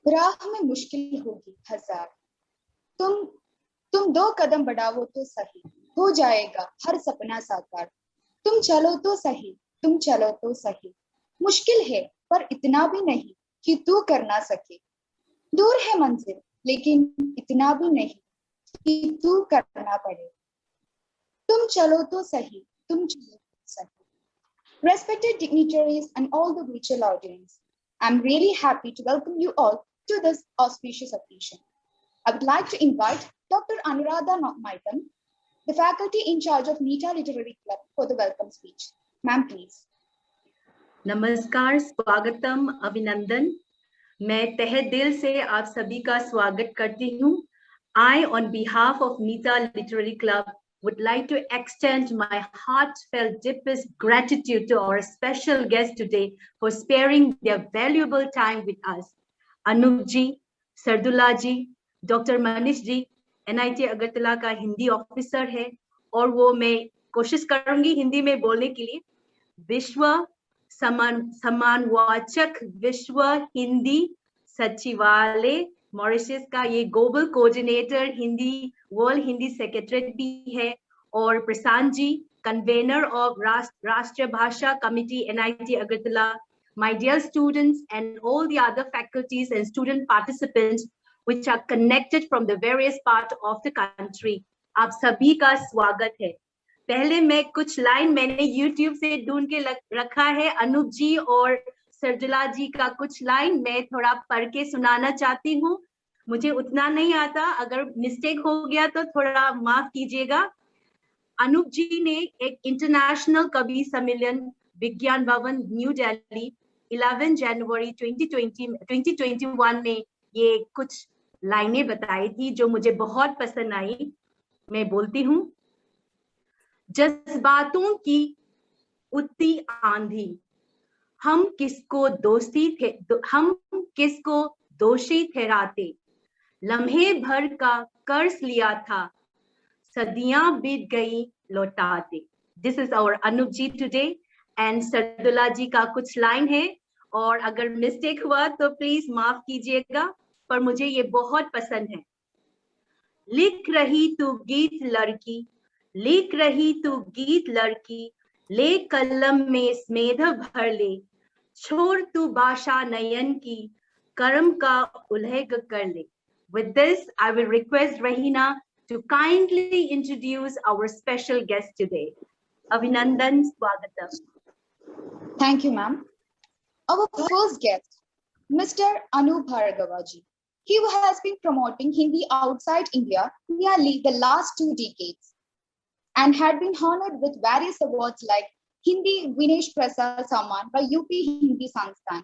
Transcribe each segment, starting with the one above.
राह में मुश्किल होगी हजार, तुम तुम 2 कदम बढ़ाओ तो सही, हो जाएगा हर सपना साकार। तुम चलो तो सही, तुम चलो तो सही। मुश्किल है पर इतना भी नहीं कि तू कर ना सके। दूर है मंजिल लेकिन इतना भी नहीं कि तू करना पड़े। तुम चलो तो सही, तुम चलो तो सही। Respected dignitaries and all the virtual audience, I'm really happy to welcome you all to this auspicious occasion. I would like to invite Dr. Anuradha Maitan, the faculty in charge of NEETA Literary Club, for the welcome speech. Ma'am, please. नमस्कार, स्वागतम, अभिनंदन। मैं तहे दिल से आप सभी का स्वागत करती हूँ। I, on behalf of NEETA Literary Club, would like to extend my heartfelt deepest gratitude to our special guest today for sparing their valuable time with us. Anup ji, Sardula ji, Dr. Manish ji, NIT Agartala का Hindi officer है और वो मैं कोशिश करूंगी हिंदी में बोलने के लिए। विश्व सम्मानवाचक विश्व हिंदी सचिवालय मॉरिशस का ये global coordinator Hindi world Hindi secretary भी है और प्रशांत जी कन्वेनर ऑफ राष्ट्रीय भाषा committee NIT Agartala. My dear students and all the other faculties and student participants which are connected from the various parts of the country, आप सभी का स्वागत है। पहले मैं कुछ लाइन मैंने YouTube से ढूंढ के रखा है। अनूप जी और सरजुला जी का कुछ लाइन मैं थोड़ा पढ़ के सुनाना चाहती हूँ। मुझे उतना नहीं आता, अगर मिस्टेक हो गया तो थोड़ा माफ कीजिएगा। अनूप जी ने एक इंटरनेशनल कवि सम्मेलन विज्ञान भवन न्यू दिल्ली 11 जनवरी 2021 में ये कुछ लाइनें बताई थी जो मुझे बहुत पसंद आई। मैं बोलती हूँ, जज्बातों की उठती आंधी, हम किसको दोषी ठहराते, लम्हे भर का कर्ज लिया था, सदियां बीत गई लौटाते। This is our Anoop ji today and Sardula ji का कुछ लाइन है और अगर मिस्टेक हुआ तो प्लीज माफ कीजिएगा, पर मुझे ये बहुत पसंद है। लिख रही तू गीत लड़की, लिख रही तू गीत लड़की, ले कलम में स्मेध भर ले, छोड़ तू भाषा नयन की, कर्म का उल्लेख कर ले। With this, I will request Rahina to kindly introduce our special guest today. Abhinandan, Swagatam. Thank you, ma'am. Our first guest, Mr. Anup Bhargavaji. He has been promoting Hindi outside India nearly the last 2 decades and had been honored with various awards like Hindi Vinesh Prasad Samman by UP Hindi Sansthan.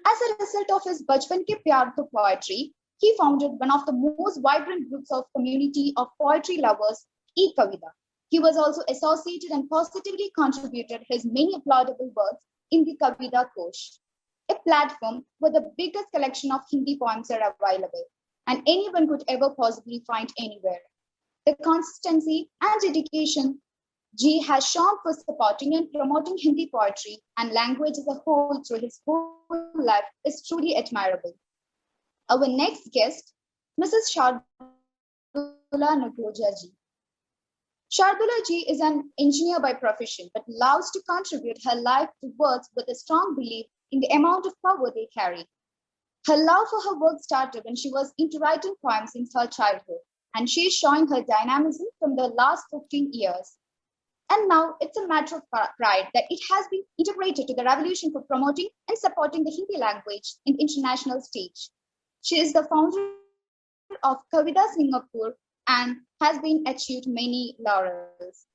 As a result of his Bachpan Ke Pyar to poetry, he founded one of the most vibrant groups of community of poetry lovers, E-Kavita. He was also associated and positively contributed his many applaudable works in the Kavita Kosh, a platform where the biggest collection of Hindi poems are available and anyone could ever possibly find anywhere. The consistency and dedication G has shown for supporting and promoting Hindi poetry and language as a whole through his whole life is truly admirable. Our next guest, Mrs. Shardula Nagoja ji. Shardula ji is an engineer by profession but loves to contribute her life to words with a strong belief in the amount of power they carry. Her love for her work started when she was into writing poems since her childhood, and she is showing her dynamism from the last 15 years. And now it's a matter of pride that it has been integrated to the revolution for promoting and supporting the Hindi language in the international stage. She is the founder of Kavita Singapore and has been achieved many laurels.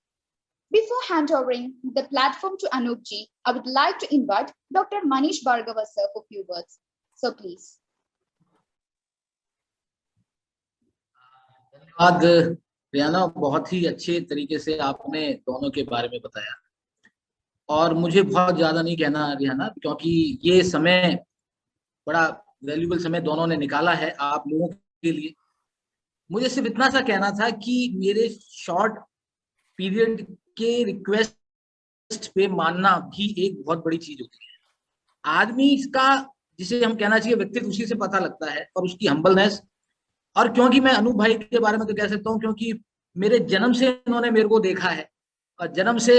Before handovering the platform to Anup ji, I would like to invite Dr. Manish Bhargava sir for few words. So please. धन्यवाद रियाना, बहुत ही अच्छे तरीके से आपने दोनों के बारे में बताया और मुझे बहुत ज्यादा नहीं कहना रियाना, क्योंकि ये समय बड़ा वैल्यूबल समय दोनों ने निकाला है आप लोगों के लिए। मुझे सिर्फ इतना सा कहना था कि मेरे शॉर्ट पीरियड के रिक्वेस्ट पे मानना भी एक बहुत बड़ी चीज होती है। आदमी इसका जिसे हम कहना चाहिए व्यक्तित्व, उसी से पता लगता है, और उसकी हम्बलनेस। और क्योंकि मैं अनूप भाई के बारे में तो कह सकता हूँ, क्योंकि मेरे जन्म से इन्होंने मेरे को देखा है, और जन्म से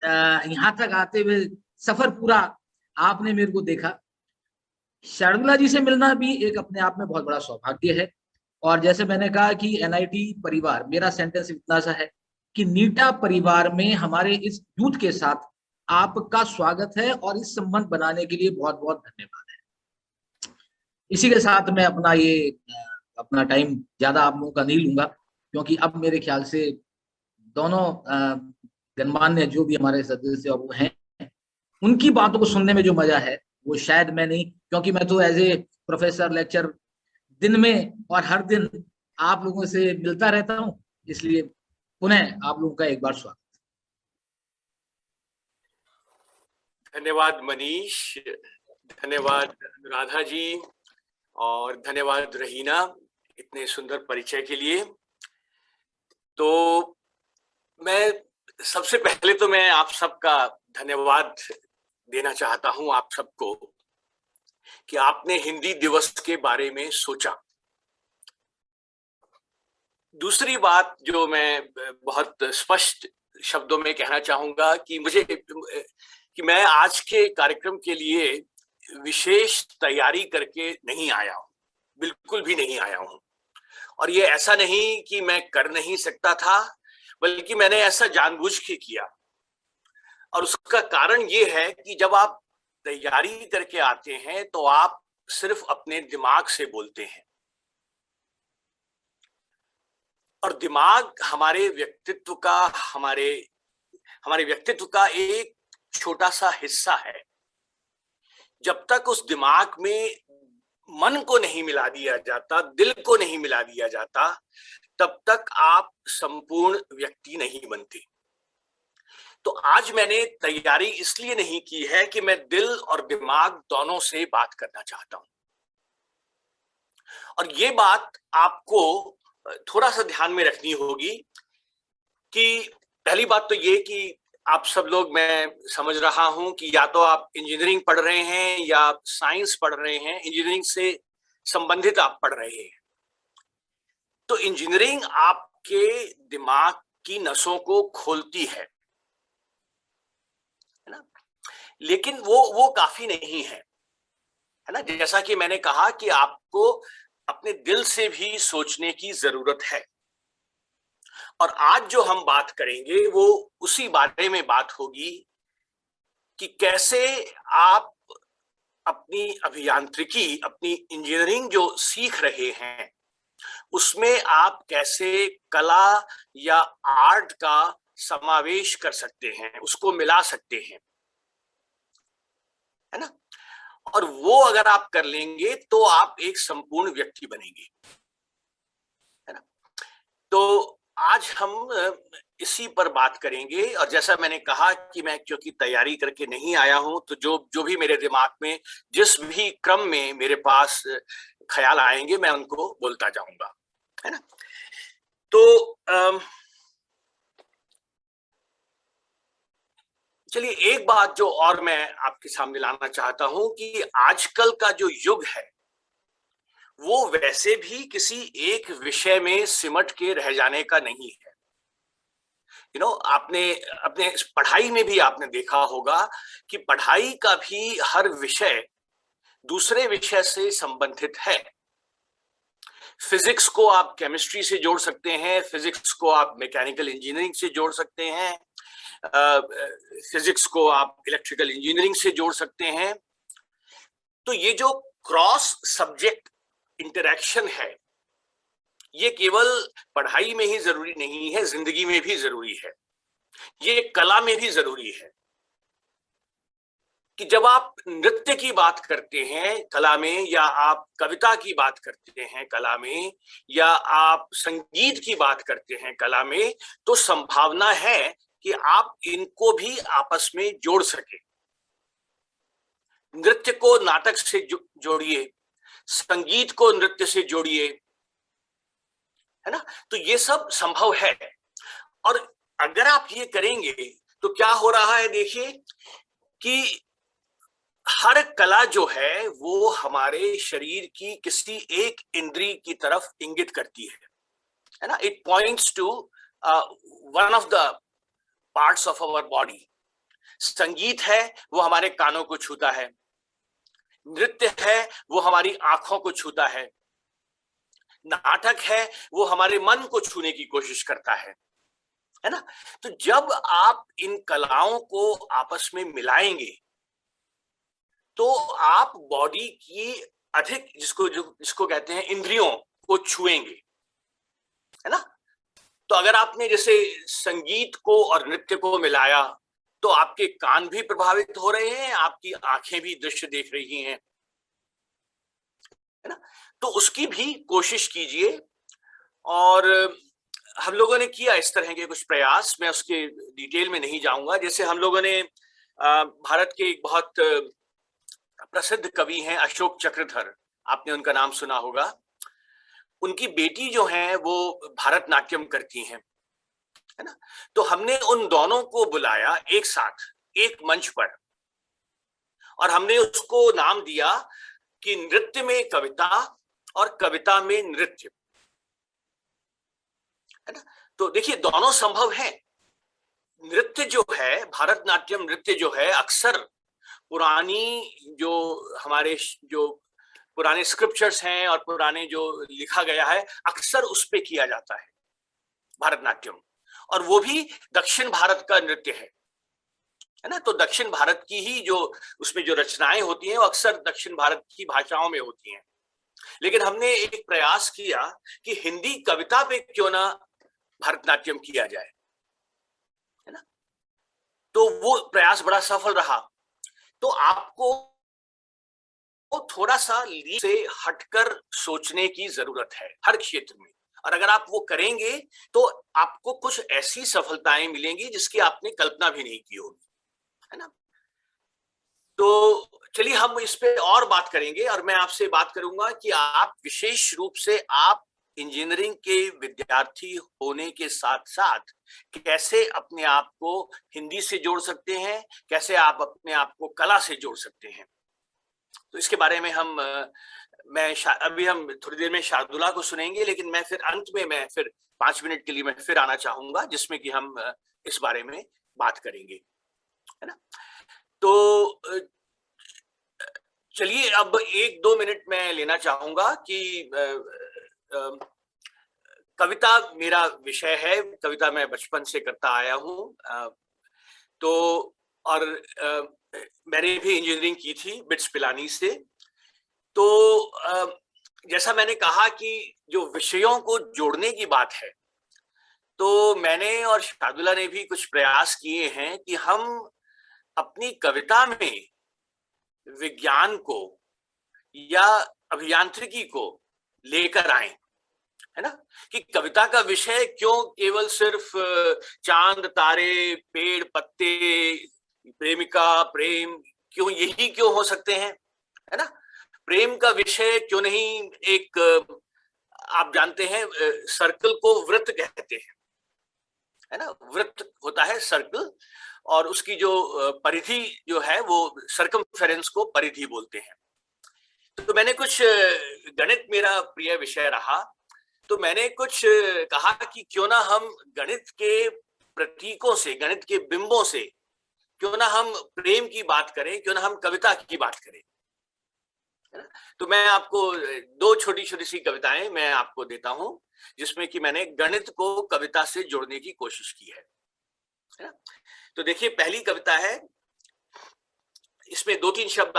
यहाँ तक आते हुए सफर पूरा आपने मेरे को देखा। शार्दुला जी से मिलना भी एक अपने आप में बहुत बड़ा सौभाग्य है। और जैसे मैंने कहा कि एनआईटी परिवार, मेरा सेंटेंस इतना सा है कि नीटा परिवार में हमारे इस यूथ के साथ आपका स्वागत है, और इस संबंध बनाने के लिए बहुत बहुत धन्यवाद है। इसी के साथ मैं अपना टाइम ज्यादा आप लोगों का नहीं लूंगा, क्योंकि अब मेरे ख्याल से दोनों गणमान्य जो भी हमारे सदस्य वो हैं, उनकी बातों को सुनने में जो मजा है वो शायद मैं नहीं, क्योंकि मैं तो एज ए प्रोफेसर लेक्चर दिन में और हर दिन आप लोगों से मिलता रहता हूं, इसलिए पुनः आप लोगों का एक बार स्वागत। धन्यवाद मनीष, धन्यवाद राधा जी, और धन्यवाद रहीना इतने सुंदर परिचय के लिए। तो मैं सबसे पहले तो मैं आप सबका धन्यवाद देना चाहता हूं, आप सबको, कि आपने हिंदी दिवस के बारे में सोचा। दूसरी बात जो मैं बहुत स्पष्ट शब्दों में कहना चाहूंगा कि मैं आज के कार्यक्रम के लिए विशेष तैयारी करके नहीं आया हूं, बिल्कुल भी नहीं आया हूं। और ये ऐसा नहीं कि मैं कर नहीं सकता था, बल्कि मैंने ऐसा जानबूझ के किया। और उसका कारण ये है कि जब आप तैयारी करके आते हैं तो आप सिर्फ अपने दिमाग से बोलते हैं, और दिमाग हमारे व्यक्तित्व का एक छोटा सा हिस्सा है। जब तक उस दिमाग में मन को नहीं मिला दिया जाता, दिल को नहीं मिला दिया जाता, तब तक आप संपूर्ण व्यक्ति नहीं बनते। तो आज मैंने तैयारी इसलिए नहीं की है कि मैं दिल और दिमाग दोनों से बात करना चाहता हूं। और ये बात आपको थोड़ा सा ध्यान में रखनी होगी कि पहली बात तो ये कि आप सब लोग, मैं समझ रहा हूं कि या तो आप इंजीनियरिंग पढ़ रहे हैं या साइंस पढ़ रहे हैं, इंजीनियरिंग से संबंधित आप पढ़ रहे हैं। तो इंजीनियरिंग आपके दिमाग की नसों को खोलती है ना, लेकिन वो काफी नहीं है ना। जैसा कि मैंने कहा कि आपको अपने दिल से भी सोचने की जरूरत है। और आज जो हम बात करेंगे वो उसी बारे में बात होगी कि कैसे आप अपनी अभियांत्रिकी, अपनी इंजीनियरिंग जो सीख रहे हैं, उसमें आप कैसे कला या आर्ट का समावेश कर सकते हैं, उसको मिला सकते हैं, है ना। और वो अगर आप कर लेंगे तो आप एक संपूर्ण व्यक्ति बनेंगे, है ना। तो आज हम इसी पर बात करेंगे। और जैसा मैंने कहा कि मैं क्योंकि तैयारी करके नहीं आया हूं, तो जो भी मेरे दिमाग में, जिस भी क्रम में मेरे पास ख्याल आएंगे, मैं उनको बोलता जाऊंगा, है ना। तो चलिए, एक बात जो और मैं आपके सामने लाना चाहता हूं कि आजकल का जो युग है वो वैसे भी किसी एक विषय में सिमट के रह जाने का नहीं है। आपने अपने पढ़ाई में भी आपने देखा होगा कि पढ़ाई का भी हर विषय दूसरे विषय से संबंधित है। फिजिक्स को आप केमिस्ट्री से जोड़ सकते हैं, फिजिक्स को आप मैकेनिकल इंजीनियरिंग से जोड़ सकते हैं, फिजिक्स को आप इलेक्ट्रिकल इंजीनियरिंग से जोड़ सकते हैं। तो ये जो क्रॉस सब्जेक्ट इंटरैक्शन है, ये केवल पढ़ाई में ही जरूरी नहीं है, जिंदगी में भी जरूरी है, ये कला में भी जरूरी है। कि जब आप नृत्य की बात करते हैं कला में, या आप कविता की बात करते हैं कला में, या आप संगीत की बात करते हैं कला में, तो संभावना है कि आप इनको भी आपस में जोड़ सके। नृत्य को नाटक से जोड़िए, संगीत को नृत्य से जोड़िए, है ना। तो ये सब संभव है। और अगर आप ये करेंगे तो क्या हो रहा है, देखिए कि हर कला जो है वो हमारे शरीर की किसी एक इंद्री की तरफ इंगित करती है ना. It points to one of the parts of our body. संगीत है वो हमारे कानों को छूता है, नृत्य है वो हमारी आंखों को छूता है, नाटक है वो हमारे मन को छूने की कोशिश करता है ना. तो जब आप इन कलाओं को आपस में मिलाएंगे तो आप बॉडी की अधिक जिसको कहते हैं इंद्रियों को छुएंगे, है ना. तो अगर आपने जैसे संगीत को और नृत्य को मिलाया तो आपके कान भी प्रभावित हो रहे हैं, आपकी आंखें भी दृश्य देख रही हैं, है ना. तो उसकी भी कोशिश कीजिए. और हम लोगों ने किया इस तरह के कुछ प्रयास, मैं उसके डिटेल में नहीं जाऊंगा. जैसे हम लोगों ने भारत के एक बहुत प्रसिद्ध कवि हैं अशोक चक्रधर, आपने उनका नाम सुना होगा. उनकी बेटी जो है वो भारतनाट्यम करती हैं, है ना. तो हमने उन दोनों को बुलाया एक साथ एक मंच पर और हमने उसको नाम दिया कि नृत्य में कविता और कविता में नृत्य, है ना. तो देखिए दोनों संभव है. नृत्य जो है, भारतनाट्यम नृत्य जो है, अक्सर पुरानी जो हमारे जो पुराने स्क्रिप्चर्स हैं और पुराने जो लिखा गया है अक्सर उस पे किया जाता है भारतनाट्यम, और वो भी दक्षिण भारत का नृत्य है ना. तो दक्षिण भारत की ही जो उसमें जो रचनाएं होती हैं वो अक्सर दक्षिण भारत की भाषाओं में होती हैं. लेकिन हमने एक प्रयास किया कि हिंदी कविता पे क्यों ना भारतनाट्यम किया जाए, है ना. तो वो प्रयास बड़ा सफल रहा. तो आपको थोड़ा सा लीड से हटकर सोचने की जरूरत है हर क्षेत्र में, और अगर आप वो करेंगे तो आपको कुछ ऐसी सफलताएं मिलेंगी जिसकी आपने कल्पना भी नहीं की होगी, है ना. तो चलिए हम इस पे और बात करेंगे, और मैं आपसे बात करूंगा कि आप विशेष रूप से आप इंजीनियरिंग के विद्यार्थी होने के साथ साथ कैसे अपने आप को हिंदी से जोड़ सकते हैं, कैसे आप अपने आप को कला से जोड़ सकते हैं. तो इसके बारे में अभी हम थोड़ी देर में शार्दुला को सुनेंगे, लेकिन मैं फिर अंत में मैं फिर 5 मिनट के लिए मैं फिर आना चाहूंगा जिसमें कि हम इस बारे में बात करेंगे, है ना. तो चलिए अब 1-2 मिनट मैं लेना चाहूंगा कि कविता मेरा विषय है, कविता मैं बचपन से करता आया हूँ. तो और मैंने भी इंजीनियरिंग की थी बिट्स पिलानी से. तो जैसा मैंने कहा कि जो विषयों को जोड़ने की बात है, तो मैंने और शार्दुला ने भी कुछ प्रयास किए हैं कि हम अपनी कविता में विज्ञान को या अभियांत्रिकी को लेकर आए, है ना. कि कविता का विषय क्यों केवल सिर्फ चांद तारे पेड़ पत्ते प्रेमिका प्रेम क्यों यही क्यों हो सकते हैं, है ना. प्रेम का विषय क्यों नहीं एक आप जानते हैं सर्कल को वृत्त कहते हैं, है ना. वृत्त होता है सर्कल, और उसकी जो परिधि जो है वो सर्कमफेरेंस को परिधि बोलते हैं. तो मैंने कुछ गणित मेरा प्रिय विषय रहा, तो मैंने कुछ कहा कि क्यों ना हम गणित के प्रतीकों से, गणित के बिंबों से क्यों ना हम प्रेम की बात करें, क्यों ना हम कविता की बात करें, है ना. तो मैं आपको 2 छोटी छोटी सी कविताएं मैं आपको देता हूं जिसमें कि मैंने गणित को कविता से जोड़ने की कोशिश की है ना. तो देखिए पहली कविता है, इसमें 2-3 शब्द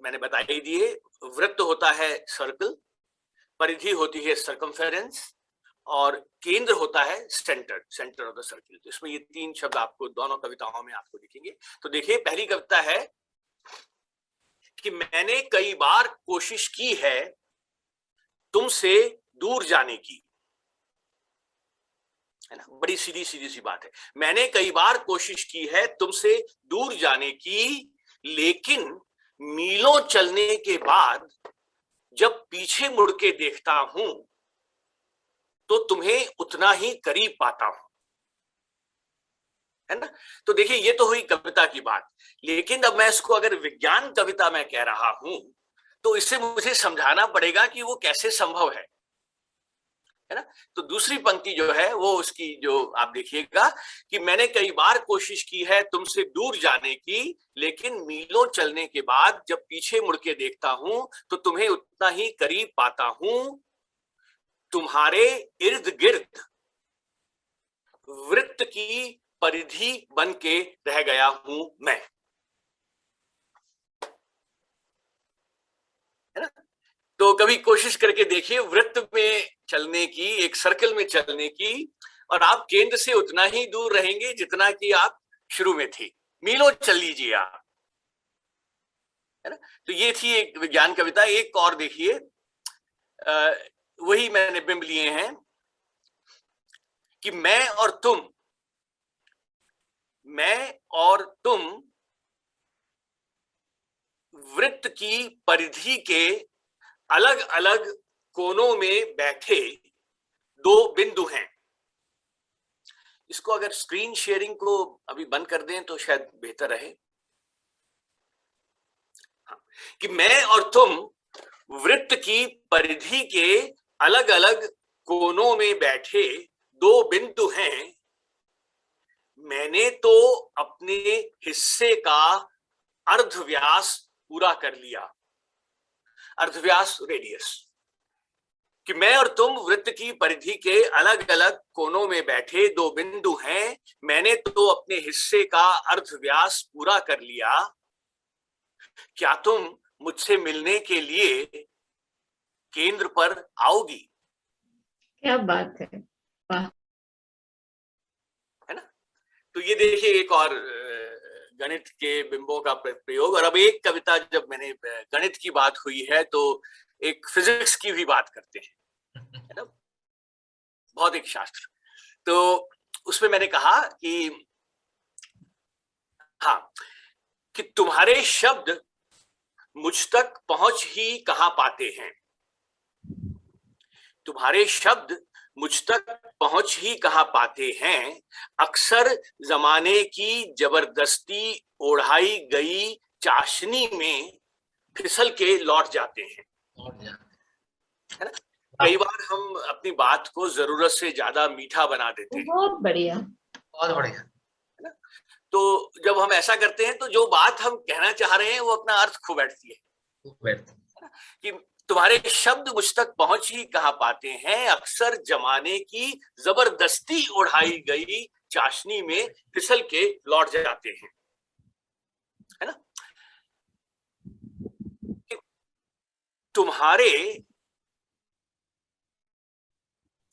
मैंने बता ही दिए. वृत्त होता है सर्कल, परिधि होती है सर्कमफेरेंस, और केंद्र होता है सेंटर ऑफ द सर्कल. तो इसमें ये 3 शब्द आपको दोनों कविताओं में आपको दिखेंगे. तो देखिए पहली कविता है कि मैंने कई बार कोशिश की है तुमसे दूर जाने की, है ना. बड़ी सीधी सी बात है. मैंने कई बार कोशिश की है तुमसे दूर जाने की, लेकिन मीलों चलने के बाद जब पीछे मुड़ के देखता हूं तो तुम्हें उतना ही करीब पाता हूं. है ना। तो देखिए ये तो हुई कविता की बात, लेकिन अब मैं इसको अगर विज्ञान कविता में कह रहा हूं तो इससे मुझे समझाना पड़ेगा कि वो कैसे संभव है ना। तो दूसरी पंक्ति जो है वो उसकी जो आप देखिएगा कि मैंने कई बार कोशिश की है तुमसे दूर जाने की, लेकिन मीलों चलने के बाद जब पीछे मुड़ के देखता हूं तो तुम्हें उतना ही करीब पाता हूं। तुम्हारे इर्द गिर्द वृत्त की परिधि बन के रह गया हूं मैं, है ना। तो कभी कोशिश करके देखिए वृत्त में चलने की, एक सर्कल में चलने की, और आप केंद्र से उतना ही दूर रहेंगे जितना कि आप शुरू में थे। मीलों चल लीजिए आप, है ना। तो ये थी एक विज्ञान कविता। एक और देखिए, वही मैंने बिंब लिए हैं कि मैं और तुम वृत्त की परिधि के अलग अलग कोनों में बैठे दो बिंदु हैं। इसको अगर स्क्रीन शेयरिंग को अभी बंद कर दें तो शायद बेहतर रहे। हाँ, कि मैं और तुम वृत्त की परिधि के अलग अलग कोनों में बैठे दो बिंदु हैं। मैंने तो अपने हिस्से का अर्धव्यास पूरा कर लिया, अर्धव्यास रेडियस। कि मैं और तुम वृत्त की परिधि के अलग अलग कोनों में बैठे दो बिंदु हैं। मैंने तो अपने हिस्से का अर्धव्यास पूरा कर लिया। क्या तुम मुझसे मिलने के लिए केंद्र पर आओगी? क्या बात है, वाह। है ना। तो ये देखिए एक और गणित के बिंबों का प्रयोग। और अब एक कविता, जब मैंने गणित की बात हुई है तो एक फिजिक्स की भी बात करते हैं, है ना, भौतिक शास्त्र। तो उसमें मैंने कहा कि हाँ, कि तुम्हारे शब्द मुझ तक पहुंच ही कहां पाते हैं। तुम्हारे शब्द मुझ तक पहुंच ही कहां पाते हैं। अक्सर जमाने की जबरदस्ती ओढ़ाई गई चाशनी में फिसल के लौट जाते हैं, है ना। कई बार हम अपनी बात को जरूरत से ज्यादा मीठा बना देते हैं। बहुत बढ़िया, बहुत बढ़िया। है ना। तो जब हम ऐसा करते हैं तो जो बात हम कहना चाह रहे हैं वो अपना अर्थ खो बैठती है। कि तुम्हारे शब्द मुझ तक पहुंच ही कहां पाते हैं। अक्सर जमाने की जबरदस्ती उड़ाई गई चाशनी में फिसल के लौट जाते हैं, है ना। तुम्हारे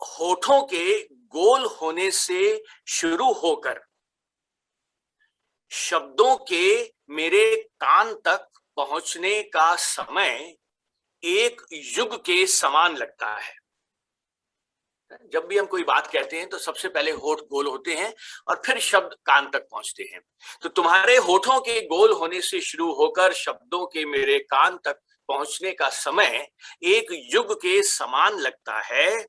होठों के गोल होने से शुरू होकर शब्दों के मेरे कान तक पहुंचने का समय एक युग के समान लगता है। जब भी हम कोई बात कहते हैं तो सबसे पहले होठ गोल होते हैं और फिर शब्द कान तक पहुंचते हैं। तो तुम्हारे होठों के गोल होने से शुरू होकर शब्दों के मेरे कान तक पहुंचने का समय एक युग के समान लगता है।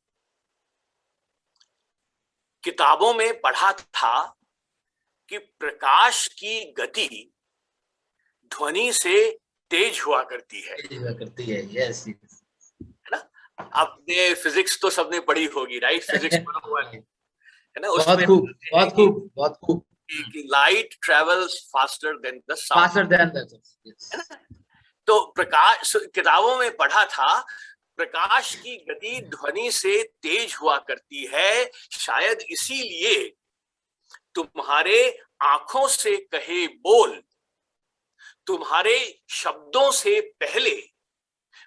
किताबों में पढ़ा था कि प्रकाश की गति ध्वनि से तेज हुआ करती है। यस, है ना। आपने फिजिक्स तो सबने पढ़ी होगी, राइट? फिजिक्स पढ़ा हुआ है ना। बहुत खूब, बहुत खूब, बहुत खूब। Light travels faster than the sound, faster than the sound. तो प्रकाश, किताबों में पढ़ा था प्रकाश की गति ध्वनि से तेज हुआ करती है। शायद इसीलिए तुम्हारे आंखों से कहे बोल तुम्हारे शब्दों से पहले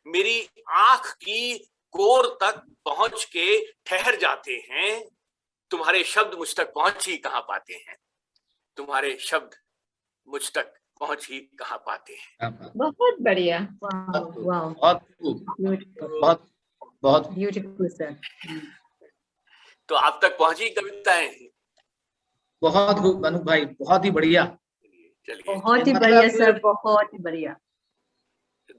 मेरी आंख की कोर तक पहुंच के ठहर जाते हैं। तुम्हारे शब्द मुझ तक पहुंच ही कहां पाते हैं। तुम्हारे शब्द मुझ तक पहुंच ही कहां पाते हैं। बहुत बढ़िया, बहुत बहुत बहुत ब्यूटीफुल सर। तो आप तक पहुंची कविताएं? बहुत खूब अनूप भाई, बहुत ही बढ़िया। चलिए, बहुत ही बढ़िया सर, बहुत ही बढ़िया।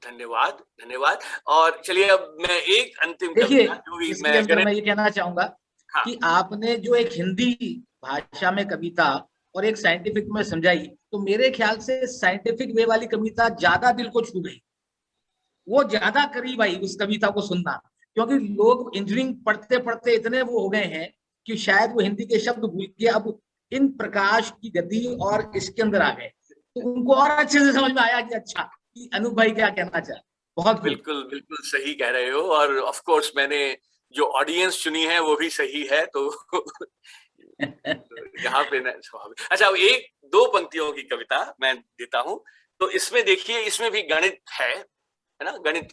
धन्यवाद, धन्यवाद। और चलिए अब मैं एक अंतिम देखिए, कविता जो भी मैं ये कहना चाहूंगा हाँ। कि आपने जो एक हिंदी भाषा में कविता और एक साइंटिफिक में समझाई, तो मेरे ख्याल से साइंटिफिक वे वाली कविता ज्यादा दिल को छू गई, वो ज्यादा करीब आई उस कविता को सुनना, क्योंकि लोग इंजीनियरिंग पढ़ते पढ़ते इतने वो हो गए हैं कि शायद वो हिंदी के शब्द भूल के अब इन प्रकाश की गति और इसके अंदर आ गए, तो उनको और अच्छे से समझ में आया कि अच्छा कि अनूप भाई क्या कहना चाहे। बहुत बिल्कुल बिल्कुल सही कह रहे हो, और ऑफ कोर्स मैंने जो ऑडियंस चुनी है वो भी सही है, तो यहाँ पे अच्छा, एक दो पंक्तियों की कविता मैं देता हूँ। तो इसमें देखिए, इसमें भी गणित है ना, गणित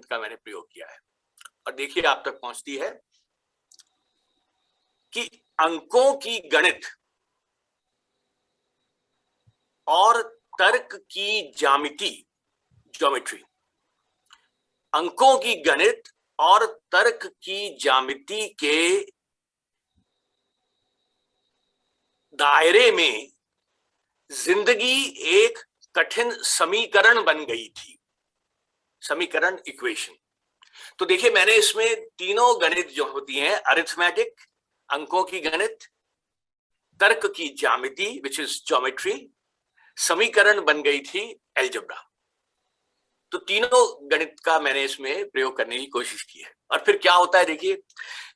का मैंने प्रयोग किया है, और देखिए आप तक पहुंचती है कि अंकों की गणित और तर्क की ज्योमेट्री, अंकों की गणित और तर्क की ज्यामिति के दायरे में जिंदगी एक कठिन समीकरण बन गई थी, समीकरण, इक्वेशन। तो देखिए मैंने इसमें तीनों गणित जो होती हैं, अरिथमेटिक, अंकों की गणित, तर्क की ज्यामिति विच इज ज्योमेट्री, समीकरण बन गई थी एल्जेब्रा। तो तीनों गणित का मैंने इसमें प्रयोग करने की कोशिश की है। और फिर क्या होता है देखिए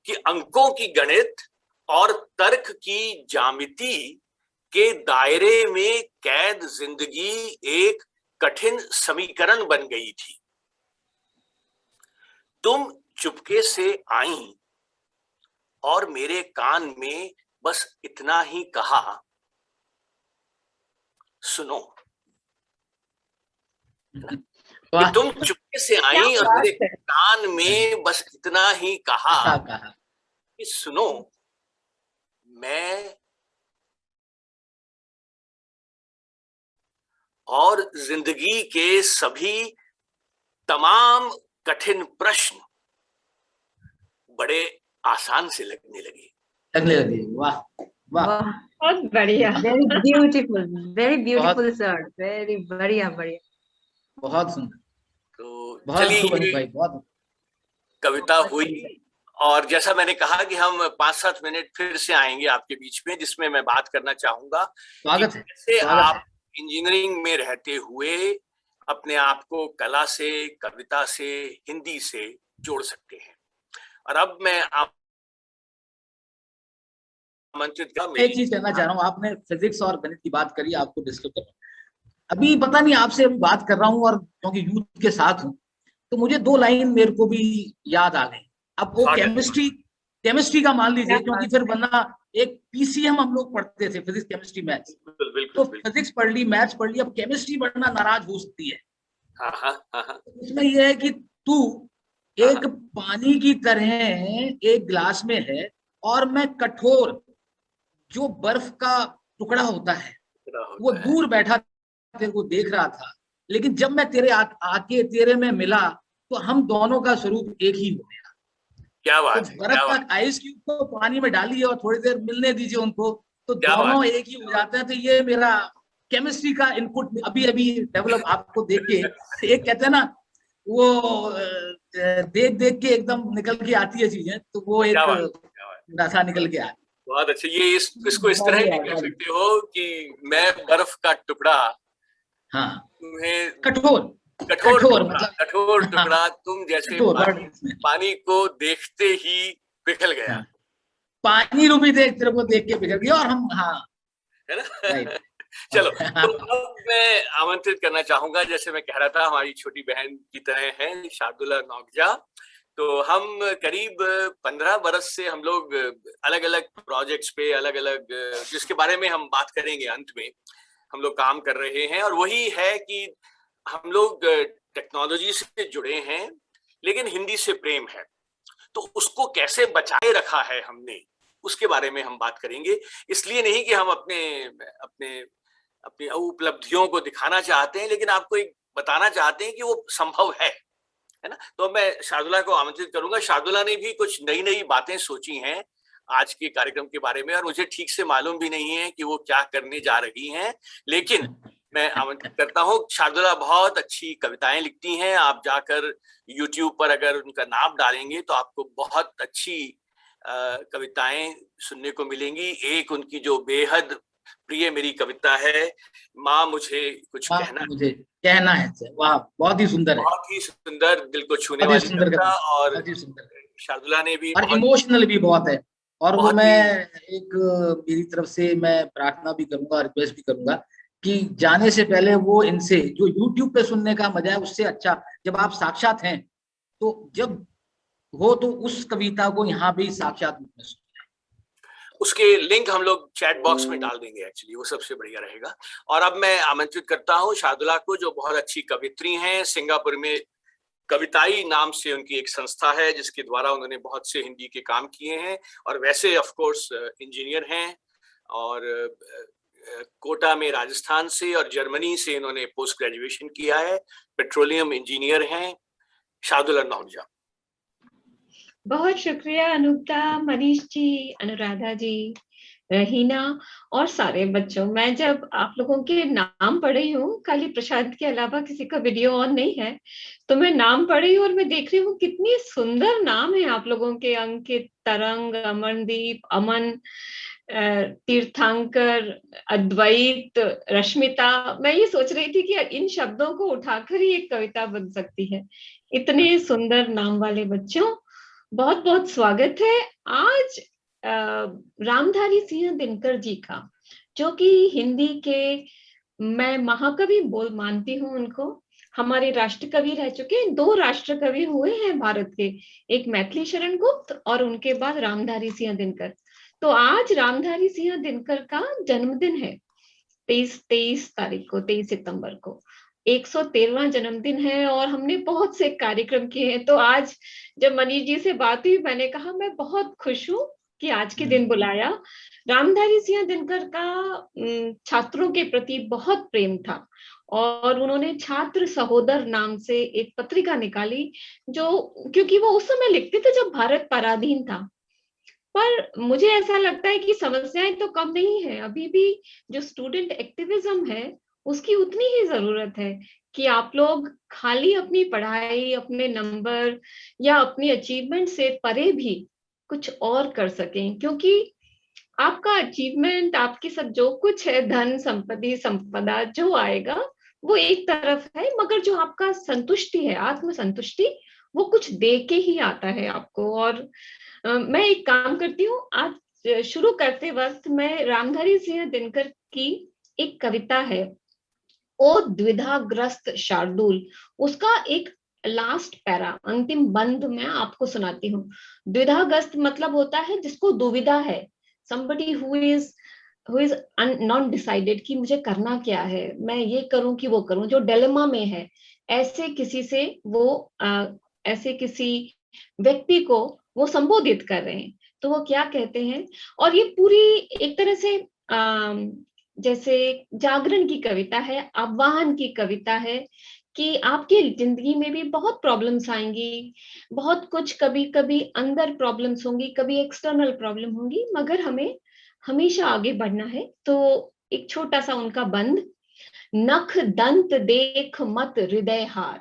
कि अंकों की गणित और तर्क की ज्यामिति के दायरे में कैद जिंदगी एक कठिन समीकरण बन गई थी। तुम चुपके से आई और मेरे कान में बस इतना ही कहा, सुनो। कि तुम चुपके से आई और मेरे कान में बस इतना ही कहा कि सुनो, मैं और जिंदगी के सभी तमाम कठिन प्रश्न बड़े आसान से लगने लगे। वाह वाह, बहुत बढ़िया, वेरी ब्यूटीफुल सर, वेरी बढ़िया बढ़िया, बहुत सुंदर। तो चलिए भाई, बहुत कविता हुई, और जैसा मैंने कहा कि हम 5-7 मिनट फिर से आएंगे आपके बीच में, जिसमें मैं बात करना चाहूंगा कि कैसे आप इंजीनियरिंग में रहते हुए अपने आप को कला से, कविता से, हिंदी से जोड़ सकते हैं। और अब मैं आमंत्रित एक चीज कहना चाह रहा हूँ, आपने फिजिक्स और गणित की बात करी, आपको डिस्कस कर अभी पता नहीं आपसे अभी बात कर रहा हूँ, और क्योंकि यूथ के साथ हूँ तो मुझे 2 लाइन मेरे को भी याद आ गई। अब वो केमिस्ट्री का मान लीजिए, क्योंकि फिर वरना एक पीसीएम हम लोग पढ़ते थे, फिजिक्स केमिस्ट्री मैथ्स, तो फिजिक्स पढ़ ली, मैथ्स पढ़ ली, अब केमिस्ट्री पढ़ना नाराज हो सकती है। उसमें यह है कि तू एक पानी की तरह एक ग्लास में है और मैं कठोर जो बर्फ का टुकड़ा होता है वो दूर बैठा तेरे को देख रहा था, लेकिन जब मैं तेरे आके तेरे में मिला तो हम दोनों का स्वरूप एक ही हो गया। क्या बात है, बर्फ का आइस क्यूब को पानी में डालिए और थोड़ी देर मिलने दीजिए उनको, तो दोनों एक ही हो जाते हैं। तो ये मेरा केमिस्ट्री का इनपुट अभी अभी डेवलप, आपको देख के एक कहते हैं ना वो देख देख के एकदम निकल के आती है चीजें, तो वो एक रास्ता निकल के आया। बहुत अच्छा। ये इसको इस तरह भी कह सकते हो कि मैं बर्फ का टुकड़ा, हाँ, तुम्हें कठोर टुकड़ा तुम जैसे पानी को देखते ही पिघल गया। पानी रूपी तेरे को देख के पिघल गया, और हम, हाँ, है ना। चलो, तो अब मैं आमंत्रित करना चाहूंगा, जैसे मैं कह रहा था, हमारी छोटी बहन की तरह है शार्दुला नौगजा। तो हम करीब 15 बरस से हम लोग अलग अलग प्रोजेक्ट्स पे, अलग अलग, जिसके बारे में हम बात करेंगे अंत में, हम लोग काम कर रहे हैं। और वही है कि हम लोग टेक्नोलॉजी से जुड़े हैं, लेकिन हिंदी से प्रेम है, तो उसको कैसे बचाए रखा है हमने, उसके बारे में हम बात करेंगे। इसलिए नहीं कि हम अपनी उपलब्धियों को दिखाना चाहते हैं, लेकिन आपको एक बताना चाहते हैं कि वो संभव है ना। तो मैं शार्दुला को आमंत्रित करूंगा। शार्दुला ने भी कुछ नई नई बातें सोची हैं आज के कार्यक्रम के बारे में, और मुझे ठीक से मालूम भी नहीं है कि वो क्या करने जा रही हैं, लेकिन मैं आमंत्रित करता हूँ। शार्दुला बहुत अच्छी कविताएं लिखती हैं, आप जाकर YouTube पर अगर उनका नाम डालेंगे तो आपको बहुत अच्छी कविताएं सुनने को मिलेंगी। एक उनकी जो बेहद प्रिय मेरी कविता है, माँ मुझे कुछ कहना मुझे कहना है। वाह, बहुत ही सुंदर है, बहुत ही सुंदर, दिल को छूने बहुत ही वाली सुंदर कविता, और बहुत ही सुंदर, शार्दुला ने भी और बहुत इमोशनल भी बहुत है। और वो बहुत मैं ही एक मेरी तरफ से मैं प्रार्थना भी करूंगा, रिक्वेस्ट भी करूंगा कि जाने से पहले वो इनसे जो YouTube पे सुनने का मजा है उससे अच्छा जब आप साक्षात हैं, तो जब हो तो उस कविता को यहाँ भी साक्षात रूप में सुनें। उसके लिंक हम लोग चैट बॉक्स में डाल देंगे, एक्चुअली वो सबसे बढ़िया रहेगा। और अब मैं आमंत्रित करता हूँ शार्दुला को, जो बहुत अच्छी कवित्री हैं। सिंगापुर में कविताई नाम से उनकी एक संस्था है जिसके द्वारा उन्होंने बहुत से हिंदी के काम किए हैं, और वैसे ऑफ कोर्स इंजीनियर हैं, और कोटा में राजस्थान से और जर्मनी से इन्होंने पोस्ट ग्रेजुएशन किया है, पेट्रोलियम इंजीनियर हैं। शार्दुला नौजा। बहुत शुक्रिया अनुपता, मनीष जी, अनुराधा जी, रहीना और सारे बच्चों। मैं जब आप लोगों के नाम पढ़ रही हूँ, खाली प्रशांत के अलावा किसी का वीडियो ऑन नहीं है, तो मैं नाम पढ़ रही हूँ और मैं देख रही हूँ कितनी सुंदर नाम है आप लोगों के। अंकित, तरंग, अमनदीप, अमन, तीर्थंकर, अद्वैत, रश्मिता। मैं ये सोच रही थी कि इन शब्दों को उठाकर ही एक कविता बन सकती है। इतने सुंदर नाम वाले बच्चों, बहुत बहुत स्वागत है। आज रामधारी सिंह दिनकर जी का, जो कि हिंदी के मैं महाकवि बोल मानती हूँ उनको, हमारे राष्ट्र कवि रह चुके हैं। 2 राष्ट्र कवि हुए हैं भारत के, एक मैथिली शरण गुप्त और उनके बाद रामधारी सिंह दिनकर। तो आज रामधारी सिंह दिनकर का जन्मदिन है, 23 तारीख को, 23 सितंबर को 113वां जन्मदिन है, और हमने बहुत से कार्यक्रम किए हैं। तो आज जब मनीष जी से बात हुई, मैंने कहा मैं बहुत खुश हूँ कि आज के दिन बुलाया। रामधारी सिंह दिनकर का छात्रों के प्रति बहुत प्रेम था, और उन्होंने छात्र सहोदर नाम से एक पत्रिका निकाली, जो क्योंकि वो उस समय लिखते थे जब भारत पराधीन था। पर मुझे ऐसा लगता है कि समस्याएं तो कम नहीं है, अभी भी जो स्टूडेंट एक्टिविज्म है उसकी उतनी ही जरूरत है कि आप लोग खाली अपनी पढ़ाई, अपने नंबर या अपनी अचीवमेंट से परे भी कुछ और कर सकें। क्योंकि आपका अचीवमेंट, आपके साथ जो कुछ है, धन संपत्ति संपदा जो आएगा वो एक तरफ है, मगर जो आपका संतुष्टि है, आत्म संतुष्टि, वो कुछ दे के ही आता है आपको। और मैं एक काम करती हूँ, आज शुरू करते वक्त मैं रामधारी सिंह दिनकर की एक कविता है, ओ द्विधाग्रस्त शार्दुल, उसका एक लास्ट पैरा, अंतिम बंद मैं आपको सुनाती हूँ। द्विधाग्रस्त मतलब होता है जिसको दुविधा है, somebody who is non decided कि मुझे करना क्या है, मैं ये करूं कि वो करूं, जो डिलेमा में है, ऐसे किसी से वो ऐसे किसी व्यक्ति को वो संबोधित कर रहे हैं। तो वो क्या कहते हैं, और ये पूरी एक तरह से जैसे जागरण की कविता है, आह्वान की कविता है कि आपकी जिंदगी में भी बहुत प्रॉब्लम्स आएंगी, बहुत कुछ, कभी कभी अंदर प्रॉब्लम्स होंगी, कभी एक्सटर्नल प्रॉब्लम होंगी, मगर हमें हमेशा आगे बढ़ना है। तो एक छोटा सा उनका बंद, नख दंत देख मत हृदय हार,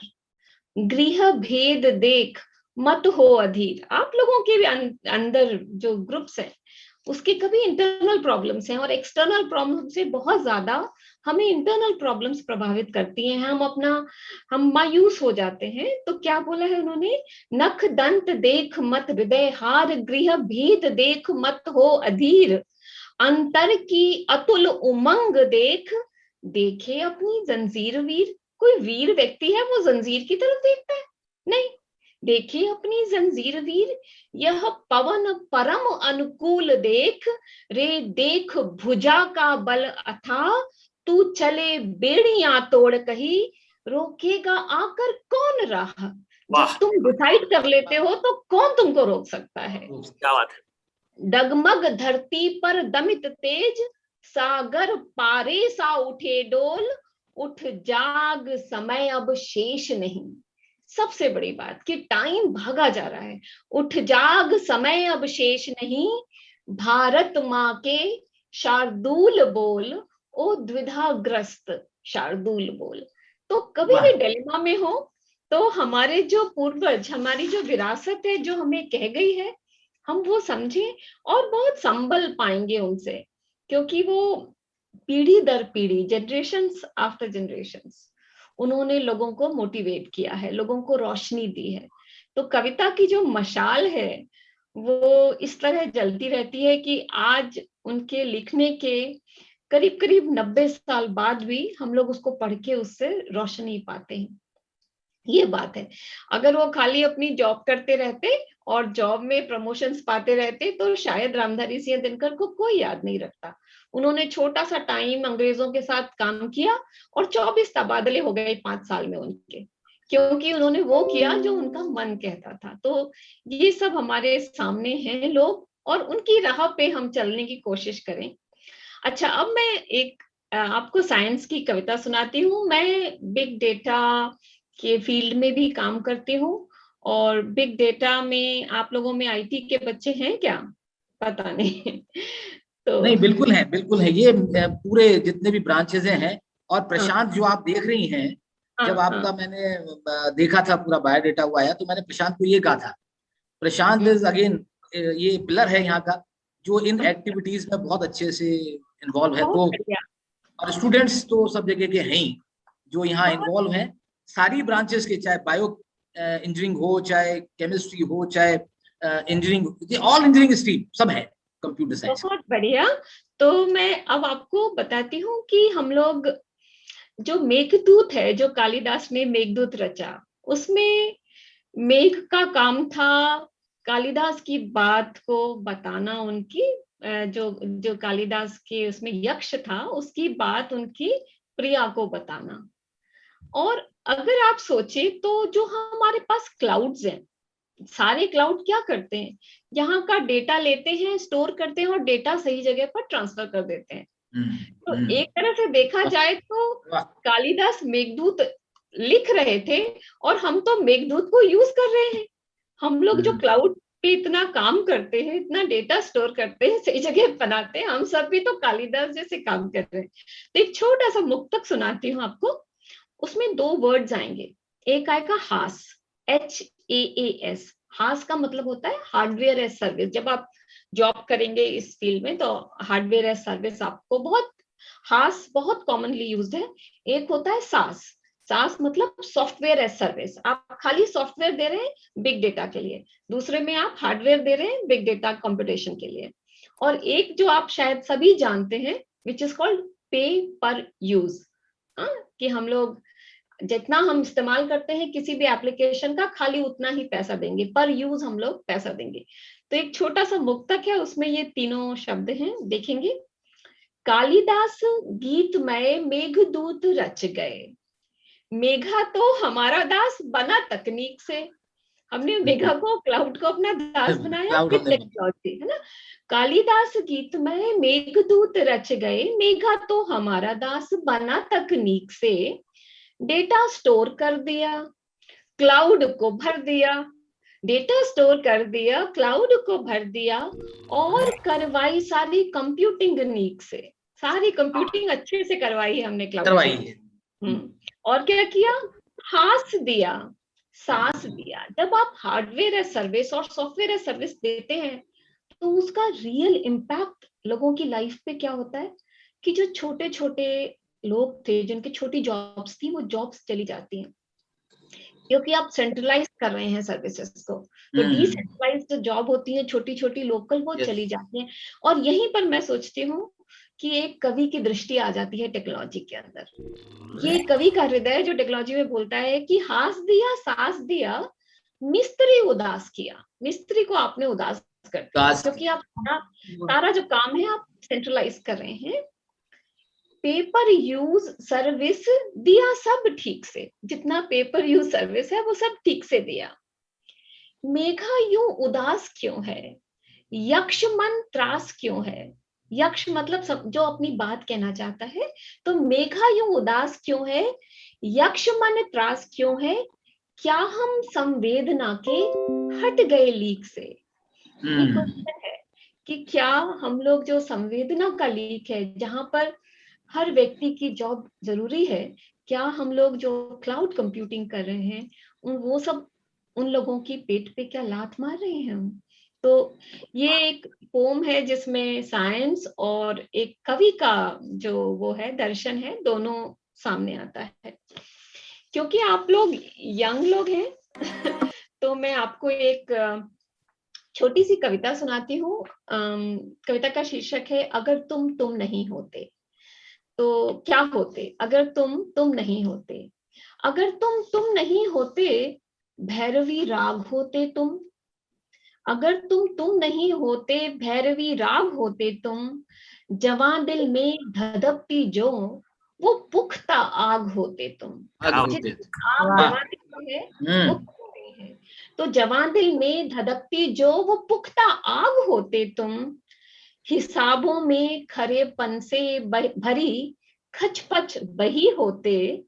गृह भेद देख मत हो अधीर। आप लोगों के भी अंदर जो ग्रुप्स हैं उसके कभी इंटरनल प्रॉब्लम्स हैं, और एक्सटर्नल प्रॉब्लम से बहुत ज्यादा हमें इंटरनल प्रॉब्लम्स प्रभावित करती हैं, हम मायूस हो जाते हैं। तो क्या बोला है उन्होंने, नख दंत देख मत हृदय हार, गृह भेद देख मत हो अधीर, अंतर की अतुल उमंग देख, देखे अपनी जंजीर वीर। कोई वीर व्यक्ति है वो जंजीर की तरफ देखता है? नहीं, देखे अपनी जंजीर वीर, यह पवन परम अनुकूल देख, रे देख भुजा का बल अथा, तू चले बेड़ियां तोड़ कही, रोकेगा आकर कौन राह। जब तुम डिसाइड कर लेते हो तो कौन तुमको रोक सकता है। क्या बात है। डगमग धरती पर दमित तेज, सागर पारे सा उठे डोल, उठ जाग समय अब शेष नहीं। सबसे बड़ी बात कि टाइम भागा जा रहा है, उठ जाग समय अब शेष नहीं, भारत माँ के शार्दुल बोल, ओ द्विधाग्रस्त शार्दुल बोल। तो कभी भी डिलेमा में हो तो हमारे जो पूर्वज, हमारी जो विरासत है जो हमें कह गई है, हम वो समझें और बहुत संभल पाएंगे उनसे, क्योंकि वो पीढ़ी दर पीढ़ी, जनरेशंस आफ्टर जनरेशंस, उन्होंने लोगों को मोटिवेट किया है, लोगों को रोशनी दी है। तो कविता की जो मशाल है वो इस तरह जलती रहती है कि आज उनके लिखने के करीब करीब 90 साल बाद भी हम लोग उसको पढ़ के उससे रोशनी पाते हैं। ये बात है। अगर वो खाली अपनी जॉब करते रहते और जॉब में प्रमोशंस पाते रहते तो शायद रामधारी सिंह दिनकर को कोई याद नहीं रखता। उन्होंने छोटा सा टाइम अंग्रेजों के साथ काम किया और 24 तबादले हो गए 5 साल में उनके, क्योंकि उन्होंने वो किया जो उनका मन कहता था। तो ये सब हमारे सामने हैं लोग, और उनकी राह पे हम चलने की कोशिश करें। अच्छा, अब मैं एक आपको साइंस की कविता सुनाती हूँ। मैं बिग डेटा के फील्ड में भी काम करती हूँ, और बिग डेटा में आप लोगों में आईटी के बच्चे हैं क्या? पता नहीं। तो नहीं, बिल्कुल है, बिल्कुल है। ये पूरे जितने भी ब्रांचेज हैं। और हाँ प्रशांत जो आप देख रही हैं, जब हाँ आपका मैंने देखा था पूरा बायोडेटा हुआ है, तो मैंने प्रशांत को ये कहा था, प्रशांत इज अगेन ये पिलर है यहाँ का, जो इन एक्टिविटीज में बहुत अच्छे से इन्वॉल्व है। बहुत तो बढ़िया। और स्टूडेंट्स तो सब जगह के हैं ही जो यहाँ बहुत इन्वॉल्व हैं, सारी ब्रांचेस के, चाहे बायो इंजीनियरिंग हो, चाहे केमिस्ट्री हो, चाहे इंजीनियरिंग, ऑल इंजीनियरिंग स्ट्रीम सब है कंप्यूटर साइंस। बहुत बढ़िया। तो मैं अब आपको बताती हूँ कि हम लोग जो मेघदूत है, जो कालिदास ने मेघदूत रचा, उसमें मेघ का काम था कालिदास की बात को बताना, उनकी जो जो कालिदास के उसमें यक्ष था उसकी बात उनकी प्रिया को बताना। और अगर आप सोचे तो जो हमारे पास क्लाउड्स हैं, सारे क्लाउड क्या करते हैं, यहाँ का डेटा लेते हैं, स्टोर करते हैं और डेटा सही जगह पर ट्रांसफर कर देते हैं। तो एक तरह से देखा जाए तो कालिदास मेघदूत लिख रहे थे और हम तो मेघदूत को यूज कर रहे हैं। हम लोग जो क्लाउड पे इतना काम करते हैं, इतना डेटा स्टोर करते हैं, सही जगह बनाते हैं, हम सब भी तो कालिदास जैसे काम कर रहे हैं। तो एक छोटा सा मुक्तक सुनाती हूँ आपको। उसमें 2 वर्ड्स आएंगे। एक आएगा हास, HAAS। हास का मतलब होता है हार्डवेयर एज सर्विस। जब आप जॉब करेंगे इस फील्ड में तो हार्डवेयर एज सर्विस आपको बहुत, हास बहुत कॉमनली यूज्ड है। एक होता है सास। सास मतलब सॉफ्टवेयर एज सर्विस। आप खाली सॉफ्टवेयर दे रहे हैं बिग डेटा के लिए, दूसरे में आप हार्डवेयर दे रहे हैं बिग डेटा कंप्यूटेशन के लिए। और एक जो आप शायद सभी जानते हैं, विच इज कॉल्ड पे पर यूज, कि हम लोग जितना हम इस्तेमाल करते हैं किसी भी एप्लीकेशन का, खाली उतना ही पैसा देंगे, पर यूज हम लोग पैसा देंगे। तो एक छोटा सा मुक्तक है, उसमें ये तीनों शब्द हैं, देखेंगे। कालिदास गीतमय मेघदूत रच गए, मेघा तो हमारा दास बना तकनीक से। हमने मेघा को, क्लाउड को अपना दास बनाया विद टेक्नोलॉजी, है ना। कालिदास गीतमय मेघदूत रच गए, मेघा तो हमारा दास बना तकनीक से। डेटा स्टोर कर दिया, क्लाउड को भर दिया, डेटा स्टोर कर दिया, क्लाउड को भर दिया, और करवाई सारी कंप्यूटिंग नीक से। सारी कंप्यूटिंग अच्छे से करवाई है हमने क्लाउड करवाई से। है। और क्या किया, हास दिया, सांस दिया। जब आप हार्डवेयर एज सर्विस और सॉफ्टवेयर एज सर्विस देते हैं तो उसका रियल इम्पैक्ट लोगों की लाइफ पे क्या होता है कि जो छोटे छोटे लोग थे, जिनकी छोटी जॉब्स थी, वो जॉब्स चली जाती हैं, क्योंकि आप सेंट्रलाइज कर रहे हैं सर्विसेज को। तो डिसेंट्रलाइज जो जॉब होती है छोटी छोटी लोकल, वो चली जाती हैं। और यहीं पर मैं सोचती हूँ कि एक कवि की दृष्टि आ जाती है टेक्नोलॉजी के अंदर। ये कवि का हृदय जो टेक्नोलॉजी में बोलता है कि हास दिया, सांस दिया, मिस्त्री उदास किया। मिस्त्री को आपने उदास कर दिया, क्योंकि आप सारा जो काम है आप सेंट्रलाइज कर रहे हैं। पेपर यूज सर्विस दिया सब ठीक से, जितना पेपर यूज सर्विस है वो सब ठीक से दिया। मेघा यूं उदास क्यों है, यक्ष मन त्रास क्यों है। यक्ष मतलब जो अपनी बात कहना चाहता है। तो मेघा यूं उदास क्यों है, यक्ष मन त्रास क्यों है, क्या हम संवेदना के हट गए लीक से। ये क्वेश्चन है कि क्या हम लोग जो संवेदना का लीक है, जहां पर हर व्यक्ति की जॉब जरूरी है, क्या हम लोग जो क्लाउड कंप्यूटिंग कर रहे हैं वो सब उन लोगों की पेट पे क्या लात मार रहे हैं हम, तो ये एक पोम है जिसमें साइंस और एक कवि का जो वो है दर्शन है, दोनों सामने आता है। क्योंकि आप लोग यंग लोग हैं तो मैं आपको एक छोटी सी कविता सुनाती हूँ। कविता का शीर्षक है अगर तुम नहीं होते। तो क्या होते अगर तुम नहीं होते। अगर तुम नहीं होते, भैरवी राग होते तुम। अगर तुम नहीं होते, भैरवी राग होते तुम। जवां दिल में धधकती जो, वो पुख्ता आग होते तुम। आग होते। आप वाह। जवां दिल में है वो नहीं है, तो जवां दिल में धधकती जो, वो पुख्ता आग होते तुम। हिसाबों में खरेपन से भरी खचपच बही होते।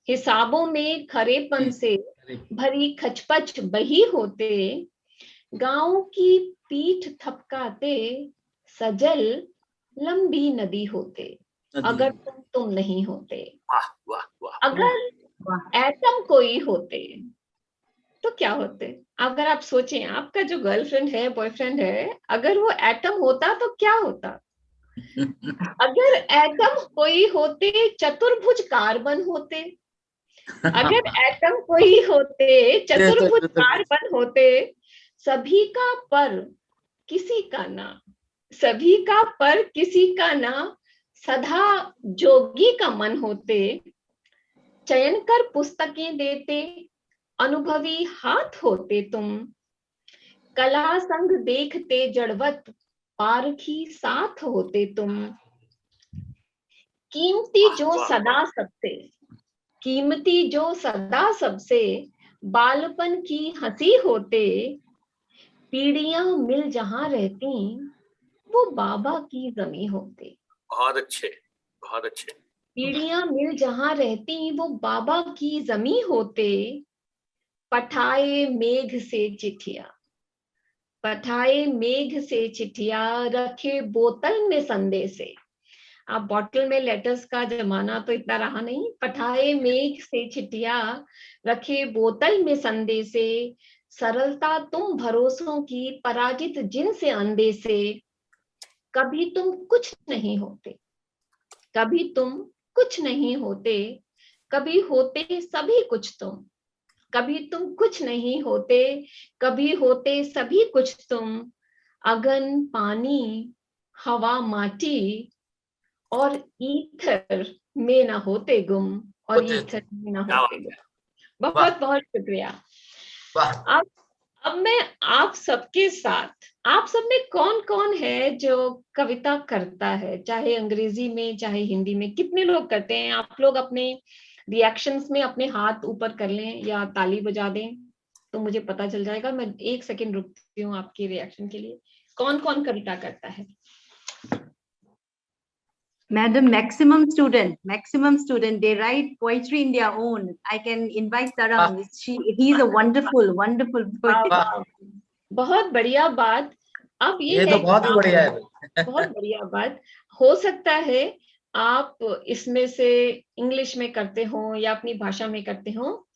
हिसाबों में खरेपन से भरी खचपच बही होते। गांव की पीठ थपकाते सजल लंबी नदी होते। अगर तुम नहीं होते। वाह वाह वाह। अगर एटम कोई होते तो क्या होते। अगर आप सोचें, आपका जो गर्लफ्रेंड है, बॉयफ्रेंड है, अगर वो एटम होता तो क्या होता। अगर एटम कोई होते, चतुर्भुज कार्बन होते। अगर एटम कोई होते, चतुर्भुज कार्बन होते। सभी का पर किसी का ना, सभी का पर किसी का ना, सदा जोगी का मन होते। चयन कर पुस्तकें देते, अनुभवी हाथ होते तुम। कला संग देखते जड़वत, पारखी साथ होते तुम। कीमती जो सदा सबसे, कीमती जो सदा सबसे, बालपन की हंसी होते। पीढ़ियां मिल जहां रहती, वो बाबा की जमी होते। बहुत अच्छे, बहुत अच्छे। पीढ़ियां मिल जहां रहती, वो बाबा की जमी होते। पठाए मेघ से चिट्ठिया, पठाए मेघ से चिट्ठिया, रखे बोतल में संदेशे। आप बॉटल में लेटर्स का जमाना तो इतना रहा नहीं। पठाए मेघ से चिट्ठिया, रखे बोतल में संदेशे। सरलता तुम भरोसों की, पराजित जिन से अंदेशे। कभी तुम कुछ नहीं होते, कभी तुम कुछ नहीं होते, कभी होते सभी कुछ तुम। कभी तुम कुछ नहीं होते, कभी होते सभी कुछ तुम। अगन पानी, हवा माटी, और ईथर में ना होते गुम, और ईथर में ना होते गुम। बहुत बहुत शुक्रिया। अब मैं आप सबके साथ, आप सब में कौन कौन है जो कविता करता है, चाहे अंग्रेजी में चाहे हिंदी में। कितने लोग करते हैं। आप लोग अपने रिएक्शंस में अपने हाथ ऊपर कर लें या ताली बजा दें तो मुझे पता चल जाएगा। मैं 1 सेकंड रुकती हूँ आपके रिएक्शन के लिए। कौन कौन कविता करता है। Madam, maximum student, they write poetry in their own. I can invite Tarang. He's a wonderful poet. बहुत बढ़िया बात। अब ये तो बहुत ही बढ़िया है। बहुत बढ़िया बात। हो सकता है आप इसमें से इंग्लिश में करते हो या अपनी भाषा में करते हो।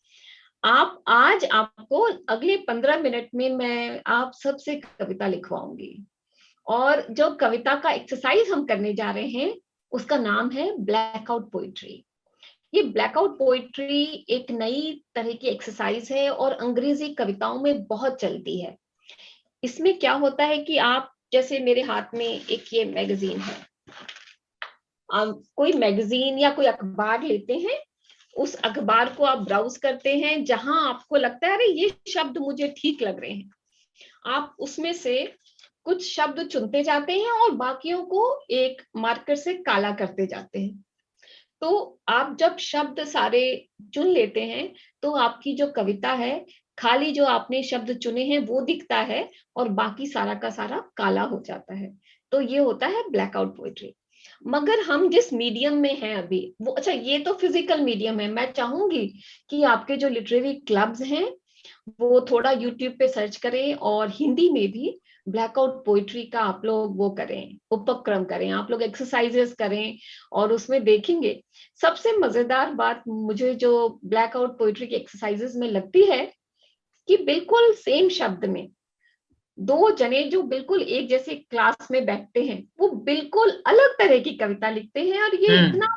आप आज आपको अगले 15 मिनट में मैं आप सबसे कविता लिखवाऊंगी, और जो कविता का एक्सरसाइज हम करने जा रहे हैं उसका नाम है ब्लैकआउट पोइट्री। ये ब्लैकआउट पोइट्री एक नई तरह की एक्सरसाइज है और अंग्रेजी कविताओं में बहुत चलती है। इसमें क्या होता है कि आप, जैसे मेरे हाथ में एक ये मैगजीन है, कोई मैगजीन या कोई अखबार लेते हैं, उस अखबार को आप ब्राउज करते हैं, जहां आपको लगता है अरे ये शब्द मुझे ठीक लग रहे हैं, आप उसमें से कुछ शब्द चुनते जाते हैं और बाकियों को एक मार्कर से काला करते जाते हैं। तो आप जब शब्द सारे चुन लेते हैं तो आपकी जो कविता है, खाली जो आपने शब्द चुने हैं वो दिखता है और बाकी सारा का सारा काला हो जाता है। तो ये होता है ब्लैकआउट पोएट्री। मगर हम जिस मीडियम में हैं अभी वो, अच्छा ये तो फिजिकल मीडियम है। मैं चाहूंगी कि आपके जो लिटरेरी क्लब्स हैं वो थोड़ा यूट्यूब पे सर्च करें और हिंदी में भी ब्लैकआउट पोइट्री का आप लोग वो करें, उपक्रम करें, आप लोग एक्सरसाइजेस करें और उसमें देखेंगे। सबसे मजेदार बात मुझे जो ब्लैकआउट पोइट्री की एक्सरसाइजेस में लगती है कि बिल्कुल सेम शब्द में दो जने जो बिल्कुल एक जैसे क्लास में बैठते हैं, वो बिल्कुल अलग तरह की कविता लिखते हैं, और ये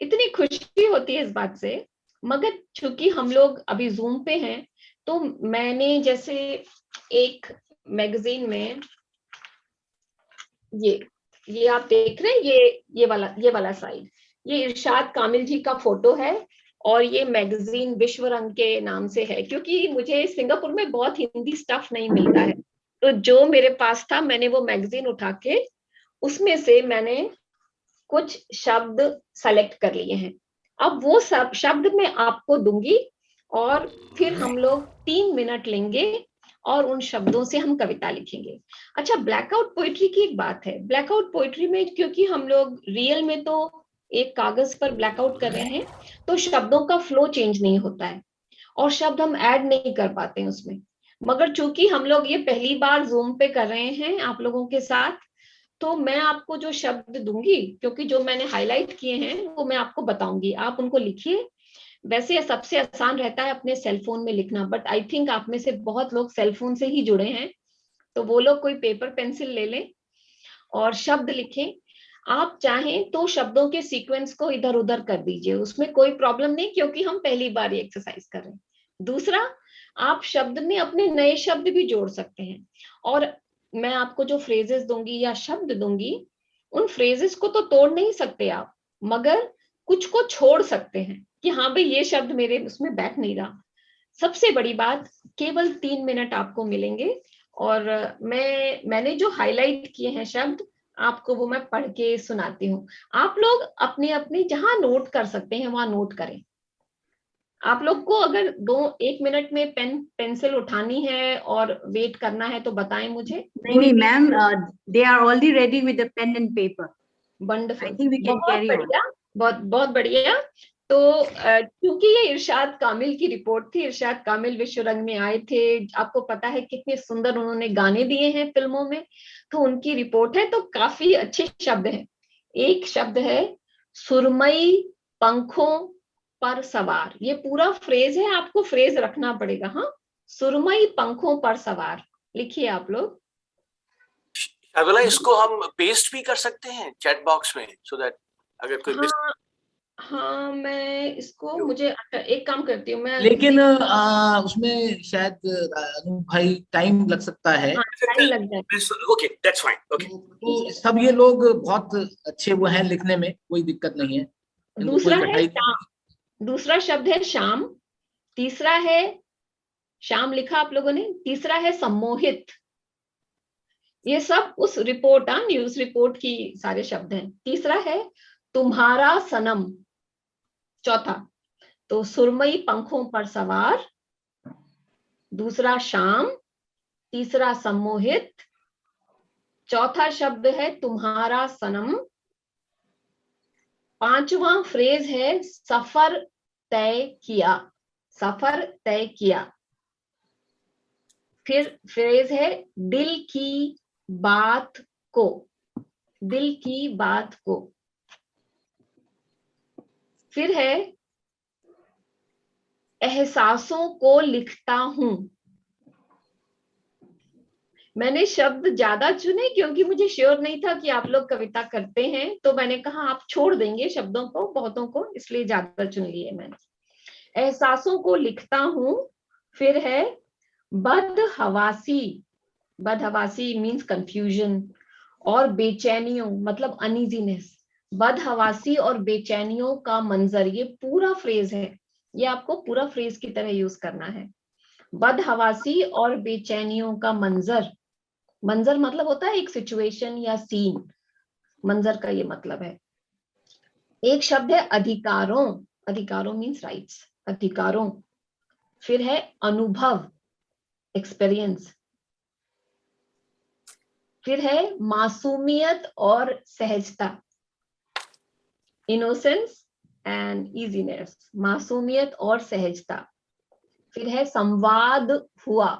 इतनी खुशी होती है इस बात से। मगर चूंकि हम लोग अभी जूम पे हैं, तो मैंने जैसे एक मैगजीन में ये आप देख रहे हैं, ये वाला साइड, ये इरशाद कामिल जी का फोटो है, और ये मैगजीन विश्व रंग के नाम से है। क्योंकि मुझे सिंगापुर में बहुत हिंदी स्टफ नहीं मिलता है, तो जो मेरे पास था मैंने वो मैगजीन उठा के उसमें से मैंने कुछ शब्द सेलेक्ट कर लिए हैं। अब वो सब शब्द मैं आपको दूंगी, और फिर हम लोग 3 मिनट लेंगे और उन शब्दों से हम कविता लिखेंगे। अच्छा, ब्लैकआउट पोइट्री की एक बात है। ब्लैकआउट पोइट्री में क्योंकि हम लोग रियल में तो एक कागज पर ब्लैकआउट कर रहे हैं, तो शब्दों का फ्लो चेंज नहीं होता है और शब्द हम ऐड नहीं कर पाते हैं उसमें। मगर चूंकि हम लोग ये पहली बार जूम पे कर रहे हैं आप लोगों के साथ, तो मैं आपको जो शब्द दूंगी, क्योंकि जो मैंने हाईलाइट किए हैं वो मैं आपको बताऊंगी, आप उनको लिखिए। वैसे सबसे आसान रहता है अपने सेलफोन में लिखना, बट आई थिंक आप में से बहुत लोग सेलफोन से ही जुड़े हैं, तो वो लोग कोई पेपर पेंसिल ले लें और शब्द लिखें। आप चाहें तो शब्दों के सीक्वेंस को इधर उधर कर दीजिए, उसमें कोई प्रॉब्लम नहीं, क्योंकि हम पहली बार ये एक्सरसाइज कर रहे हैं। दूसरा, आप शब्द में अपने नए शब्द भी जोड़ सकते हैं, और मैं आपको जो फ्रेजेस दूंगी या शब्द दूंगी, उन फ्रेजेस को तो तोड़ नहीं सकते आप, मगर कुछ को छोड़ सकते हैं कि हाँ भाई ये शब्द मेरे उसमें बैठ नहीं रहा। सबसे बड़ी बात, केवल 3 मिनट आपको मिलेंगे, और मैंने जो हाईलाइट किए हैं शब्द, आपको वो मैं पढ़ के सुनाती हूँ। आप लोग अपने अपने जहां नोट कर सकते हैं वहां नोट करें। आप लोग को अगर 1 मिनट में पेन पेंसिल उठानी है और वेट करना है तो बताएं मुझे। नहीं ma'am, they are already ready with the pen and paper. Wonderful, I think we can carry on. बहुत बहुत बढ़िया। तो क्योंकि ये इरशाद कामिल की रिपोर्ट थी, इरशाद कामिल विश्व रंग में आए थे, आपको पता है कितने सुंदर उन्होंने गाने दिए हैं फिल्मों में, तो उनकी रिपोर्ट है, तो काफी अच्छे शब्द हैं। एक शब्द है सुरमई पंखों पर सवार, ये पूरा फ्रेज है, आपको फ्रेज रखना पड़ेगा। हाँ, सुरमई पंखों पर सवार, लिखिए आप लोग। शार्दुला, इसको हम पेस्ट भी कर सकते हैं चैट बॉक्स में, सो दैट अगर कोई हाँ, मैं इसको, मुझे एक काम करती हूँ मैं, लेकिन उसमें शायद अनु भाई टाइम लग सकता है। टाइम लग जाएगा। Okay, that's fine. ओके, तो सब ये लोग बहुत अच्छे वो हैं लिखने में, कोई दिक्कत नहीं है, इनको कोई कठिनाई। दूसरा शब्द है शाम, तीसरा है शाम लिखा आप लोगों ने, तीसरा है सम्मोहित। ये सब उस रिपोर्ट, न्यूज रिपोर्ट की सारे शब्द हैं। तीसरा है तुम्हारा सनम, चौथा तो सुरमई पंखों पर सवार, दूसरा शाम, तीसरा सम्मोहित, चौथा शब्द है तुम्हारा सनम, पांचवा फ्रेज है सफर तय किया, सफर तय किया। फिर फ्रेज है दिल की बात को, दिल की बात को। फिर है एहसासों को लिखता हूं। मैंने शब्द ज्यादा चुने क्योंकि मुझे श्योर नहीं था कि आप लोग कविता करते हैं, तो मैंने कहा आप छोड़ देंगे शब्दों को, बहुतों को, इसलिए ज्यादा चुन लिए मैंने। एहसासों को लिखता हूं। फिर है बदहवासी, बदहवासी मीन्स कंफ्यूजन, और बेचैनियों मतलब अनईजीनेस। बदहवासी और बेचैनियों का मंजर, ये पूरा फ्रेज है, ये आपको पूरा फ्रेज की तरह यूज करना है। बदहवासी और बेचैनियों का मंजर, मंजर मतलब होता है एक सिचुएशन या सीन, मंजर का ये मतलब है। एक शब्द है अधिकारों, अधिकारों मीन्स राइट्स, अधिकारों। फिर है अनुभव, एक्सपीरियंस। फिर है मासूमियत और सहजता, इनोसेंस एंड इजीनेस, मासूमियत और सहजता। फिर है संवाद हुआ,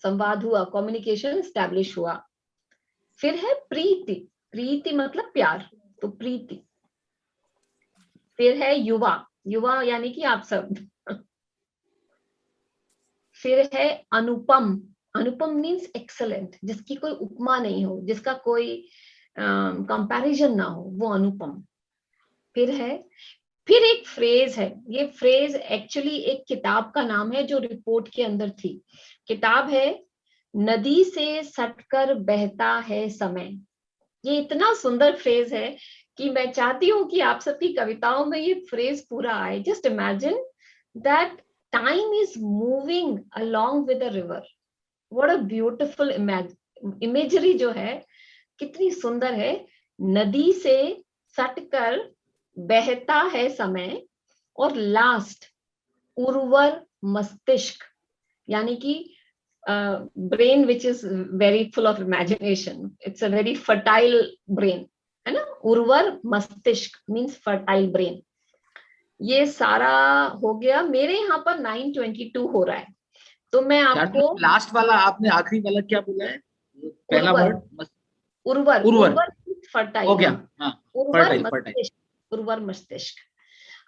संवाद हुआ, कम्युनिकेशन एस्टैब्लिश हुआ। फिर है प्रीति, प्रीति मतलब प्यार, तो प्रीति। फिर है युवा, युवा यानी कि आप सब। फिर है अनुपम, अनुपम मीन्स एक्सलेंट, जिसकी कोई उपमा नहीं हो, जिसका कोई कंपैरिजन ना हो, वो अनुपम। फिर एक फ्रेज है, ये फ्रेज एक्चुअली एक किताब का नाम है जो रिपोर्ट के अंदर थी। किताब है नदी से सटकर बहता है समय। ये इतना सुंदर फ्रेज है कि मैं चाहती हूँ कि आप सबकी कविताओं में ये फ्रेज पूरा आए। Just imagine that time is moving along with the river. What a beautiful imagery जो है, कितनी सुंदर है। नदी से सटकर बहता है समय, और लास्ट उर्वर मस्तिष्क, यानी कि brain which is very full of imagination, it's a very fertile brain, है ना। उर्वर मस्तिष्क मीन्स फर्टाइल ब्रेन। ये सारा हो गया। मेरे यहाँ पर 9:22 हो रहा है, तो मैं आपको लास्ट वाला, आपने आखिरी वाला क्या बोला है? पहला उर्वर वर्ड उर्वर उर्वर फर्टाइल हो गया। हाँ, उर्वर फर्टाइल मस्तिष्क, उर्वर मस्तिष्क।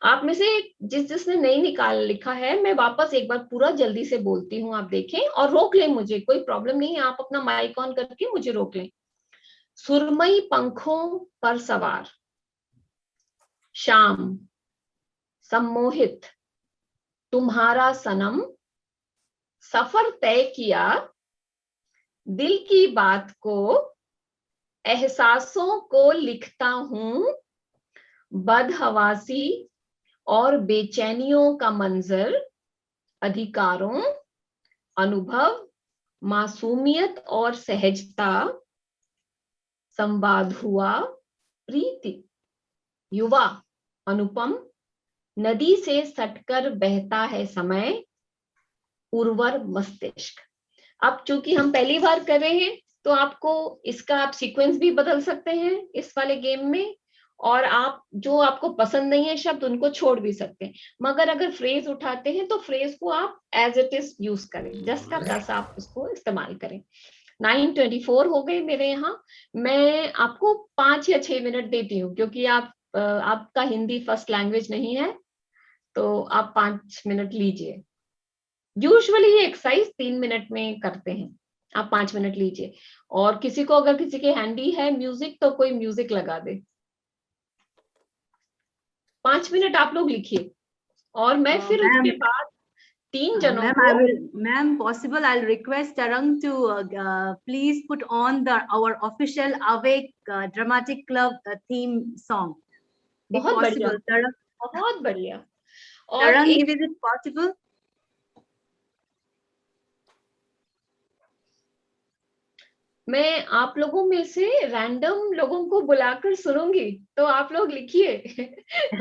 आप में से जिसने नहीं लिखा है, मैं वापस एक बार पूरा जल्दी से बोलती हूँ, आप देखें और रोक लें, मुझे कोई प्रॉब्लम नहीं है, आप अपना माइक ऑन करके मुझे रोक लें। सुरमई पंखों पर सवार शाम, सम्मोहित तुम्हारा सनम, सफर तय किया दिल की बात को, एहसासों को लिखता हूं, बदहवासी और बेचैनियों का मंजर, अधिकारों, अनुभव, मासूमियत और सहजता, संवाद हुआ प्रीति, युवा, अनुपम, नदी से सटकर बहता है समय, उर्वर मस्तिष्क। अब चूंकि हम पहली बार कर रहे हैं, तो आपको इसका आप सीक्वेंस भी बदल सकते हैं इस वाले गेम में, और आप जो आपको पसंद नहीं है शब्द, उनको छोड़ भी सकते हैं। मगर अगर फ्रेज उठाते हैं तो फ्रेज को आप एज इट इज यूज करें, 10 का 10 आप उसको इस्तेमाल करें। 9:24 हो गए मेरे यहाँ। मैं आपको 5 या 6 मिनट देती हूँ, क्योंकि आपका हिंदी फर्स्ट लैंग्वेज नहीं है, तो आप 5 मिनट लीजिए। यूजुअली ये एक्सरसाइज 3 मिनट में करते हैं, आप 5 मिनट लीजिए। और अगर किसी के हैंडी है म्यूजिक, तो कोई म्यूजिक लगा दे। 5 मिनट आप लोग लिखिए, और मैं फिर उसके बाद 3 जनों को Ma'am, possible, I'll request Tarang to please put on our official Awake Dramatic Club theme song. बहुत बढ़िया, Tarang, बहुत बढ़िया। और Tarang, is it possible? मैं आप लोगों में से रैंडम लोगों को बुलाकर सुनूंगी, तो आप लोग लिखिए।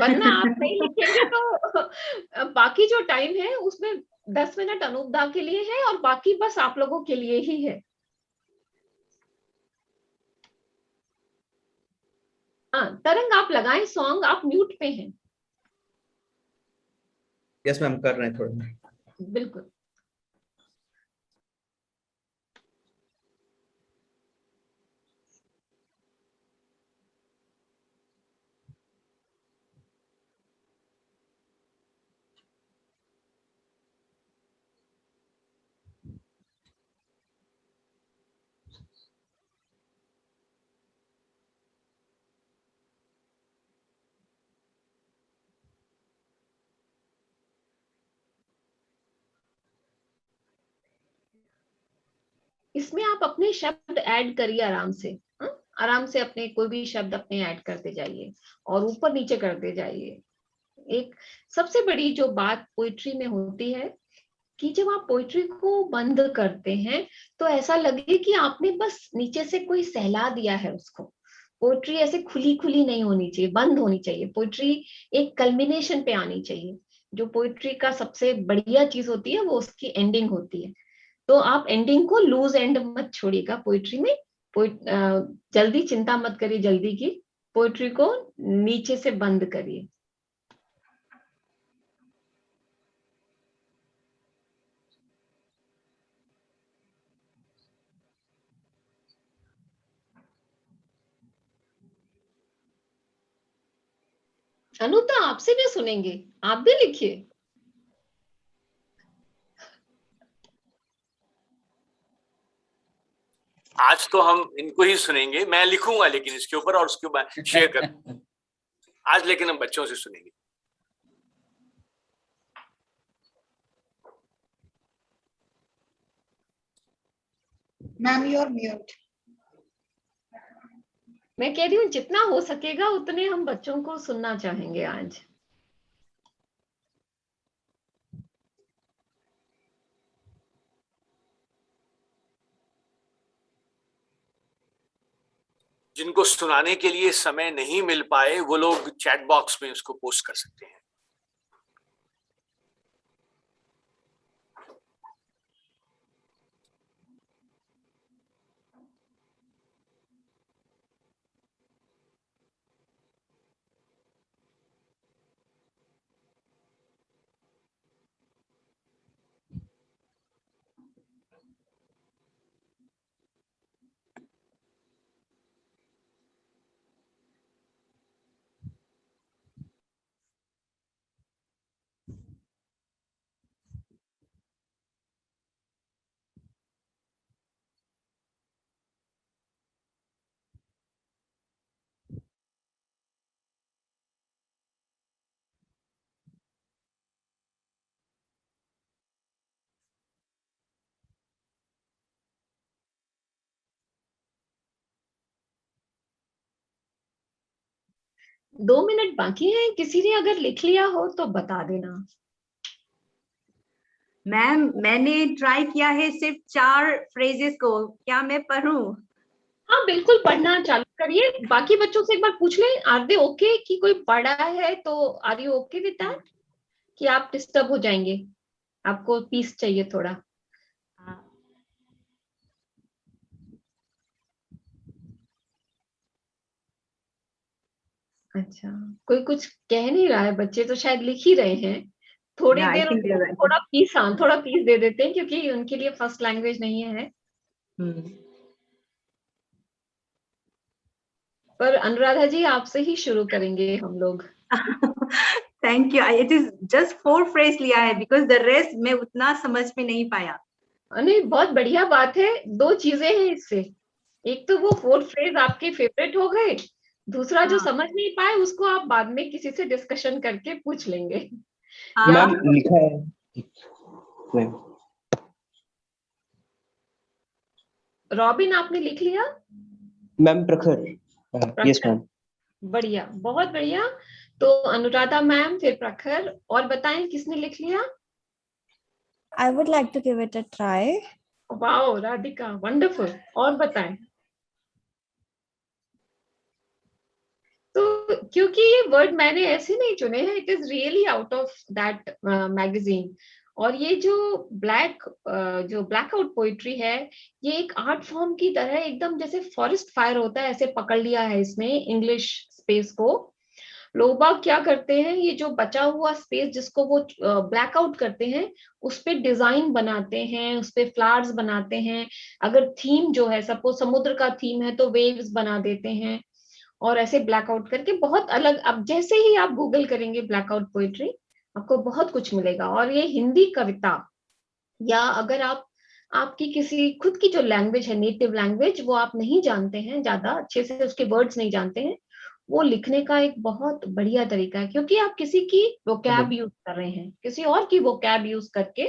वरना आप नहीं लिखेंगे तो बाकी जो टाइम है उसमें 10 मिनट अनुपदा के लिए है, और बाकी बस आप लोगों के लिए ही है। हाँ, तरंग आप लगाएं सॉन्ग, आप म्यूट पे हैं। यस मैम, कर रहे हैं थोड़ा। बिल्कुल। इसमें आप अपने शब्द ऐड करिए आराम से। आराम से अपने कोई भी शब्द अपने ऐड करते जाइए और ऊपर नीचे करते जाइए। एक सबसे बड़ी जो बात पोइट्री में होती है कि जब आप पोइट्री को बंद करते हैं तो ऐसा लगे कि आपने बस नीचे से कोई सहला दिया है उसको। पोइट्री ऐसे खुली खुली नहीं होनी चाहिए, बंद होनी चाहिए। पोइट्री एक कल्मिनेशन पे आनी चाहिए। जो पोइट्री का सबसे बढ़िया चीज होती है वो उसकी एंडिंग होती है। तो आप एंडिंग को लूज एंड मत छोड़िएगा पोइट्री में। जल्दी चिंता मत करिए जल्दी की, पोइट्री को नीचे से बंद करिए। अनुता आपसे भी सुनेंगे, आप भी लिखिए। आज तो हम इनको ही सुनेंगे, मैं लिखूंगा लेकिन इसके ऊपर और उसके बाद शेयर कर। आज लेकिन हम बच्चों से सुनेंगे। Ma'am you are mute. मैं कह रही हूँ जितना हो सकेगा उतने हम बच्चों को सुनना चाहेंगे आज। जिनको सुनाने के लिए समय नहीं मिल पाए वो लोग चैट बॉक्स में उसको पोस्ट कर सकते हैं। दो मिनट बाकी हैं, किसी ने अगर लिख लिया हो तो बता देना। मैम मैंने ट्राई किया है सिर्फ 4 फ्रेजेस को, क्या मैं पढूं? हाँ बिल्कुल पढ़ना चालू करिए। बाकी बच्चों से एक बार पूछ लें आर दे ओके कि कोई पढ़ा है तो are you okay with that, कि आप डिस्टर्ब हो जाएंगे, आपको पीस चाहिए थोड़ा। अच्छा, कोई कुछ कह नहीं रहा है, बच्चे तो शायद लिख ही रहे हैं। थोड़ी Yeah, I there think they're उनको right. थोड़ा पीस दे देते हैं क्योंकि उनके लिए फर्स्ट लैंग्वेज नहीं है। पर अनुराधा जी आपसे ही शुरू करेंगे हम लोग। Thank you. It is just 4 phrase लिया है बिकॉज द रेस्ट मैं उतना समझ में नहीं पाया। नहीं बहुत बढ़िया बात है, 2 चीजें हैं इससे। एक तो वो 4 फ्रेज आपके फेवरेट हो गए, दूसरा जो समझ नहीं पाए उसको आप बाद में किसी से डिस्कशन करके पूछ लेंगे। मैम लिखा है रॉबिन आपने लिख लिया? मैम प्रखर। Yes ma'am. बढ़िया, बहुत बढ़िया। तो अनुराधा मैम, फिर प्रखर, और बताएं किसने लिख लिया? I would like to give it a try. Wow Radhika, wonderful. और बताएं। तो क्योंकि ये वर्ड मैंने ऐसे नहीं चुने हैं, it is really out of that magazine. और ये जो ब्लैकआउट पोइट्री है, ये एक आर्ट फॉर्म की तरह एकदम जैसे फॉरेस्ट फायर होता है, ऐसे पकड़ लिया है इसने इंग्लिश स्पेस को। लोग बाग क्या करते हैं, ये जो बचा हुआ स्पेस जिसको वो ब्लैकआउट करते हैं, उस पे डिजाइन बनाते हैं, उस पे फ्लावर्स बनाते हैं। अगर थीम जो है, सपोज समुद्र का थीम है तो वेव्स बना देते हैं, और ऐसे ब्लैकआउट करके बहुत अलग। अब जैसे ही आप गूगल करेंगे ब्लैकआउट पोइट्री, आपको बहुत कुछ मिलेगा। और ये हिंदी कविता, या अगर आप आपकी किसी खुद की जो लैंग्वेज है, नेटिव लैंग्वेज, वो आप नहीं जानते हैं, ज्यादा अच्छे से उसके वर्ड्स नहीं जानते हैं, वो लिखने का एक बहुत बढ़िया तरीका है। क्योंकि आप किसी की वोकैब यूज कर रहे हैं, किसी और की वोकैब यूज करके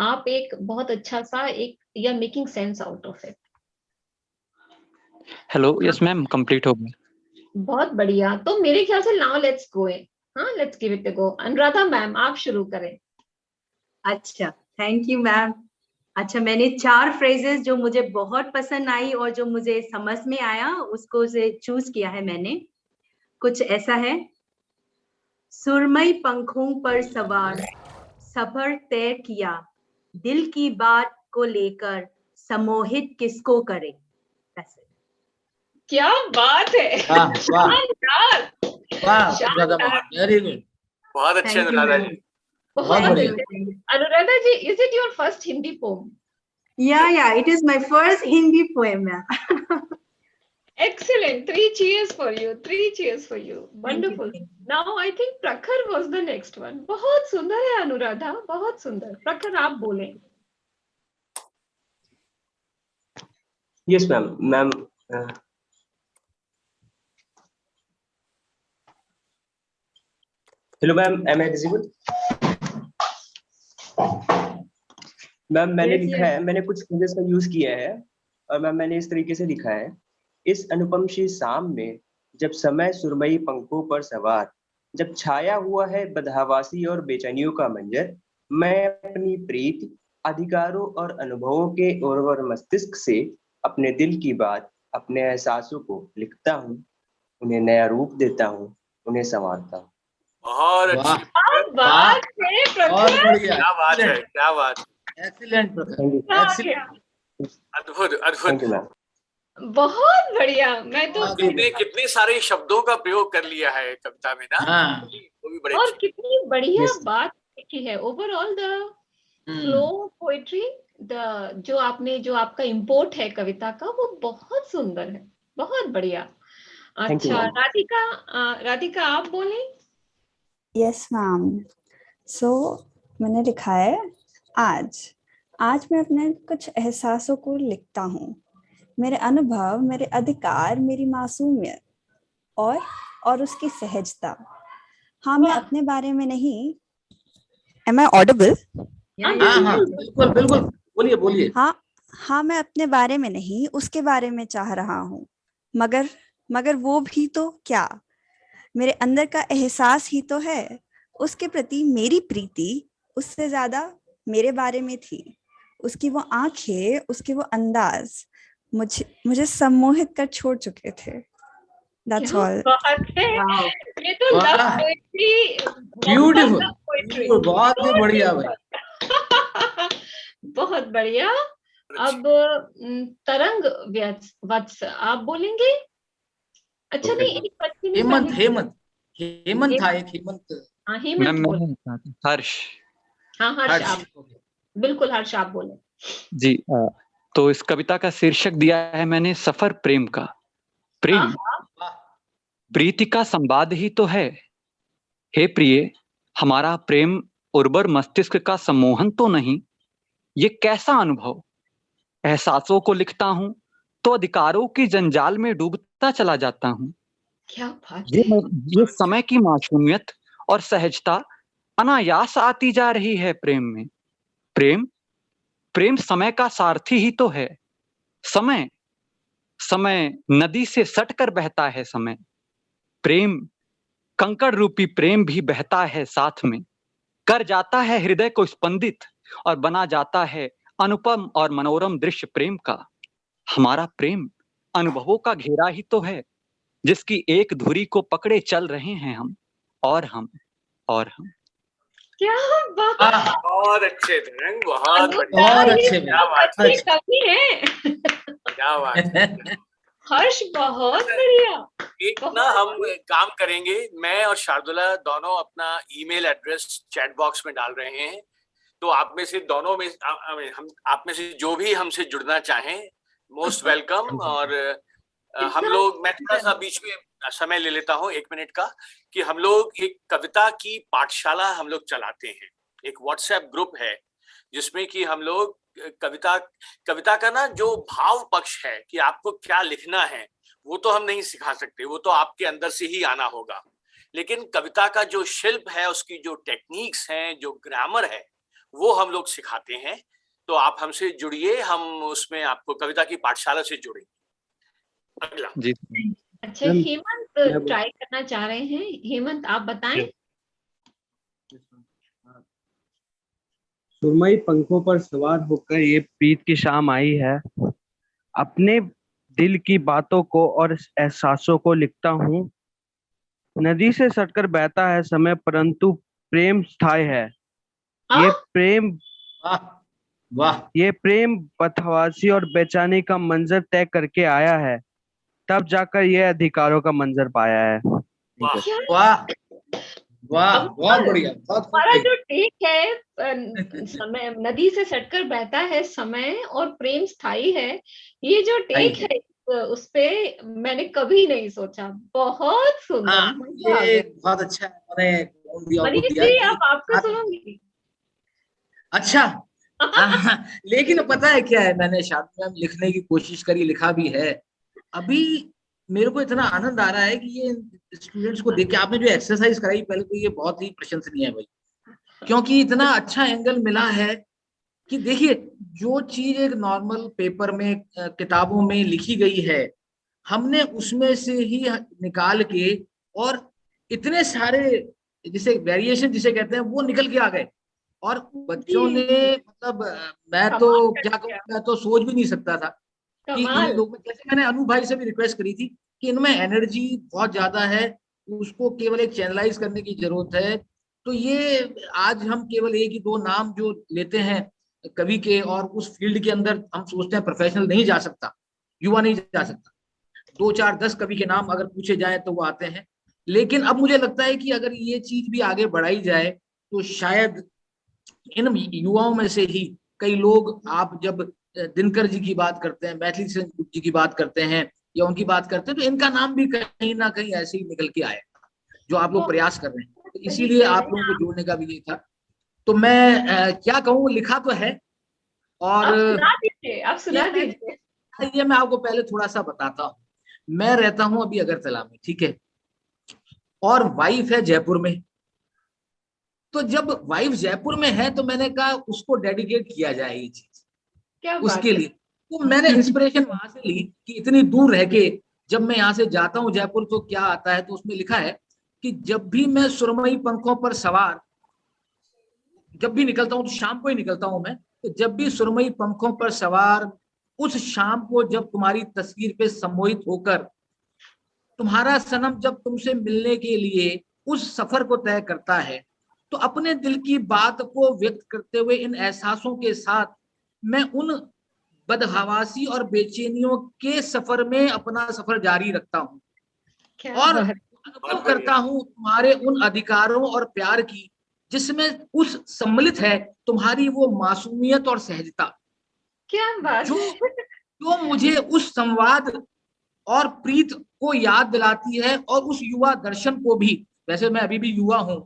आप एक बहुत अच्छा सा एक या making sense out of it. Hello, yes ma'am, complete हो गया। बहुत बढ़िया। तो मेरे ख्याल से नाउ लेट्स गो इन। हाँ, let's give it a go. Anuradha ma'am आप शुरू करें। अच्छा, थैंक यू मैम। अच्छा, मैंने 4 फ्रेजेस जो मुझे बहुत पसंद आई और जो मुझे समझ में आया उसको से चूज किया है मैंने। कुछ ऐसा है, सुरमई पंखों पर सवार सफर तय किया, दिल की बात को लेकर सम्मोहित किसको करे। क्या बात है, शानदार, वेरी गुड, बहुत अच्छे अनुराधा जी। बहुत बढ़िया। Anuradha ji, is it your first Hindi poem? या it is my first Hindi poem. Excellent. 3 cheers for you. 3 cheers for you. Wonderful. Now I think Prakhar was the next one. बहुत सुंदर है अनुराधा, बहुत सुंदर। प्रखर आप बोलें। Yes ma'am. Ma'am hello ma'am, am I visible? Ma'am मैंने लिखा है, मैंने कुछ फ्रेजेस का यूज किया है और मैम मैंने इस तरीके से लिखा है। इस अनुपम सी शाम में जब समय सुरमई पंखों पर सवार, जब छाया हुआ है बदहवासी और बेचैनियों का मंजर, मैं अपनी प्रीति, अधिकारों और अनुभवों के उर्वर मस्तिष्क से अपने दिल की बात, अपने एहसासों को लिखता हूँ, उन्हें नया रूप देता हूँ, उन्हें संवारता हूँ। बहुत वाह अच्छी, बात है बहुत प्रखर, बढ़िया, क्या बात है, क्या बात है। एक्सीलेंट प्रखर, थैंक यू, क्या एक्सीलेंट। अद्भुत थैंक अद्भुत। You ma'am. बहुत बढ़िया। मैं तो बहुत कितने कितने सारे शब्दों का प्रयोग कर लिया है कविता में ना, हाँ, वो भी बड़े और अच्छे। कितनी बढ़िया यस बात लिखी है। Overall the hmm, flow poetry, the जो आपका इंपोर्ट है कविता का, वो बहुत सुंदर है, बहुत बढ़िया। थैंक यू अच्छा, मैम। राधिका आप बोले। Yes ma'am. सो मैंने लिखा है, आज मैं अपने कुछ एहसासों को लिखता हूँ। मेरे अनुभव, मेरे अधिकार, मेरी मासूमियत और उसकी सहजता। हाँ, मैं अपने बारे में नहीं। Am I audible? हाँ हाँ बिल्कुल बिल्कुल, बोलिए बोलिए। हाँ, मैं अपने बारे में नहीं, उसके बारे में चाह रहा हूँ। मगर वो भी तो क्या, मेरे अंदर का एहसास ही तो है। उसके प्रति मेरी प्रीति उससे ज्यादा मेरे बारे में थी। उसकी वो आंखें, उसके वो अंदाज मुझे सम्मोहित कर छोड़ चुके थे। That's क्या all. बात है, ये तो लव वाह, पोएट्री, ब्यूटीफुल, पोएट्री, बहुत ही बढ़िया भाई। बहुत बढ़िया। अब तरंग वत्स आप बोलेंगे। अच्छा Okay. नहीं, एक बच्ची ने हेमंत पहले, हेमंत था, एक हेमंत। हाँ मैम हेमंत मैं बोले। नहीं चाहता। हर्ष हाँ हर्ष हर्ष, आप, बिल्कुल हर्ष आप बोले। जी। तो इस कविता का शीर्षक दिया है मैंने सफर प्रेम का। प्रेम हाँ, प्रीति का संवाद ही तो है। हे प्रिय, हमारा प्रेम उर्वर मस्तिष्क का सम्मोहन तो नहीं। ये कैसा अनुभव, एहसासों को लिखता हूँ तो अधिकारों की जंजाल में डूबता चला जाता हूँ। क्या बात ये है। ये समय की मासूमियत और सहजता अनायास आती जा रही है प्रेम में। प्रेम प्रेम समय का सारथी ही तो है। समय समय नदी से सटकर बहता है समय। प्रेम कंकड़ रूपी प्रेम भी बहता है साथ में, कर जाता है हृदय को स्पंदित और बना जाता है अनुपम और मनोरम दृश्य प्रेम का। हमारा प्रेम अनुभवों का घेरा ही तो है, जिसकी एक धुरी को पकड़े चल रहे हैं हम और हम और हम। क्या बात, वाह, बहुत अच्छे तरंग, बहुत बढ़िया, बहुत ये अच्छे क्या भाई, बात अच्छे हर्ष। कवि हैं। क्या बात है। हर्ष बहुत बढ़िया। एक ना हम काम करेंगे, मैं और शार्दुला दोनों अपना ईमेल एड्रेस चैट बॉक्स में डाल रहे हैं, तो आप में से दोनों में हम आप में से जो भी हमसे जुड़ना चाहें, मोस्ट वेलकम। और हम लोग, मैं थोड़ा सा बीच में समय ले लेता हूँ 1 मिनट का, कि हम लोग एक कविता की पाठशाला हम लोग चलाते हैं। एक व्हाट्सएप ग्रुप है जिसमें कि हम लोग कविता का ना जो भाव पक्ष है कि आपको क्या लिखना है, वो तो हम नहीं सिखा सकते, वो तो आपके अंदर से ही आना होगा। लेकिन कविता का जो शिल्प है, उसकी जो टेक्निक्स हैं, जो ग्रामर है, वो हम लोग सिखाते हैं। तो आप हमसे जुड़िए, हम उसमें आपको कविता की पाठशाला से जोड़ेंगे। अगला जी अच्छा, हेमंत ट्राई करना चाह रहे हैं। हेमंत आप बताएं। सुरमई पंखों पर सवार होकर ये प्रीत की शाम आई है। अपने दिल की बातों को और एहसासों को लिखता हूँ। नदी से सटकर बहता है समय, परंतु प्रेम स्थायी है। ये प्रेम वाह वाह, ये प्रेम पथवासी और बेचैनी का मंजर तय करके आया है, तब जाकर यह अधिकारों का मंजर पाया है। वाह, वाह वाह, बहुत बढ़िया, बहुत हमारा खूब। जो टेक है, समय नदी से सटकर बहता है समय और प्रेम स्थायी है, ये जो टेक है उस पे मैंने कभी नहीं सोचा। बहुत सुंदर, हाँ, मजा आ ये गया। बहुत अच्छा मैंने मनीष दिया जी कि अब आपको सुनूंगी। अच्छा, लेकिन पता है क्या है, मैंने शादी में लिखने की कोशिश करी, लिखा भी है। अभी मेरे को इतना आनंद आ रहा है कि ये स्टूडेंट्स को देख के आपने जो एक्सरसाइज कराई, पहले तो ये बहुत ही प्रशंसनीय है भाई, क्योंकि इतना अच्छा एंगल मिला है कि देखिए, जो चीज एक नॉर्मल पेपर में किताबों में लिखी गई है, हमने उसमें से ही निकाल के, और इतने सारे जिसे वेरिएशन जिसे कहते हैं वो निकल के आ गए। और बच्चों ने मतलब मैं तो क्या कहूँ, मैं तो सोच भी नहीं सकता था कि इन लोगों, जैसे मैंने अनु भाई से भी रिक्वेस्ट करी थी कि इनमें एनर्जी बहुत ज्यादा है, उसको केवल एक चैनलाइज करने की जरूरत है। तो ये आज हम केवल एक ही दो नाम जो लेते हैं कवि के, और उस फील्ड के अंदर हम सोचते हैं प्रोफेशनल नहीं जा सकता, युवा नहीं जा सकता, 2 4 10 कवि के नाम अगर पूछे जाए तो वो आते हैं। लेकिन अब मुझे लगता है कि अगर ये चीज भी आगे बढ़ाई जाए तो शायद इन युवाओं में से ही कई लोग, आप जब दिनकर जी की बात करते हैं, मैथिली जी की बात करते हैं, या उनकी बात करते हैं, तो इनका नाम भी कहीं ना कहीं ऐसे ही निकल के आएगा, जो आप लोग प्रयास कर रहे हैं। तो इसीलिए आप लोगों को जोड़ने का भी ये था। तो मैं क्या कहूँ, लिखा तो है, और आप सुना दीजिए। ये मैं आपको पहले थोड़ा सा बताता हूँ। मैं रहता हूँ अभी अगरतला में, ठीक है, और वाइफ है जयपुर में। तो जब वाइफ जयपुर में है तो मैंने कहा उसको डेडिकेट किया जाए ये चीज उसके लिए। तो मैंने इंस्पिरेशन वहां से ली कि इतनी दूर रह के जब मैं यहाँ से जाता हूँ जयपुर, तो क्या आता है, तो उसमें लिखा है कि जब भी मैं सुरमई पंखों पर सवार, जब भी निकलता हूँ तो शाम को ही निकलता हूँ मैं, तो जब भी सुरमई पंखों पर सवार, उस शाम को जब तुम्हारी तस्वीर पे सम्मोहित होकर तुम्हारा सनम जब तुमसे मिलने के लिए उस सफर को तय करता है, तो अपने दिल की बात को व्यक्त करते हुए इन एहसासों के साथ मैं उन बदहवासी और बेचैनियों के सफर में अपना सफर जारी रखता हूँ, और अनुभव करता हूँ तुम्हारे उन अधिकारों और प्यार की जिसमें उस सम्मिलित है तुम्हारी वो मासूमियत और सहजता। क्या बात जो मुझे उस संवाद और प्रीत को याद दिलाती है, और उस युवा दर्शन को भी, वैसे मैं अभी भी युवा हूं,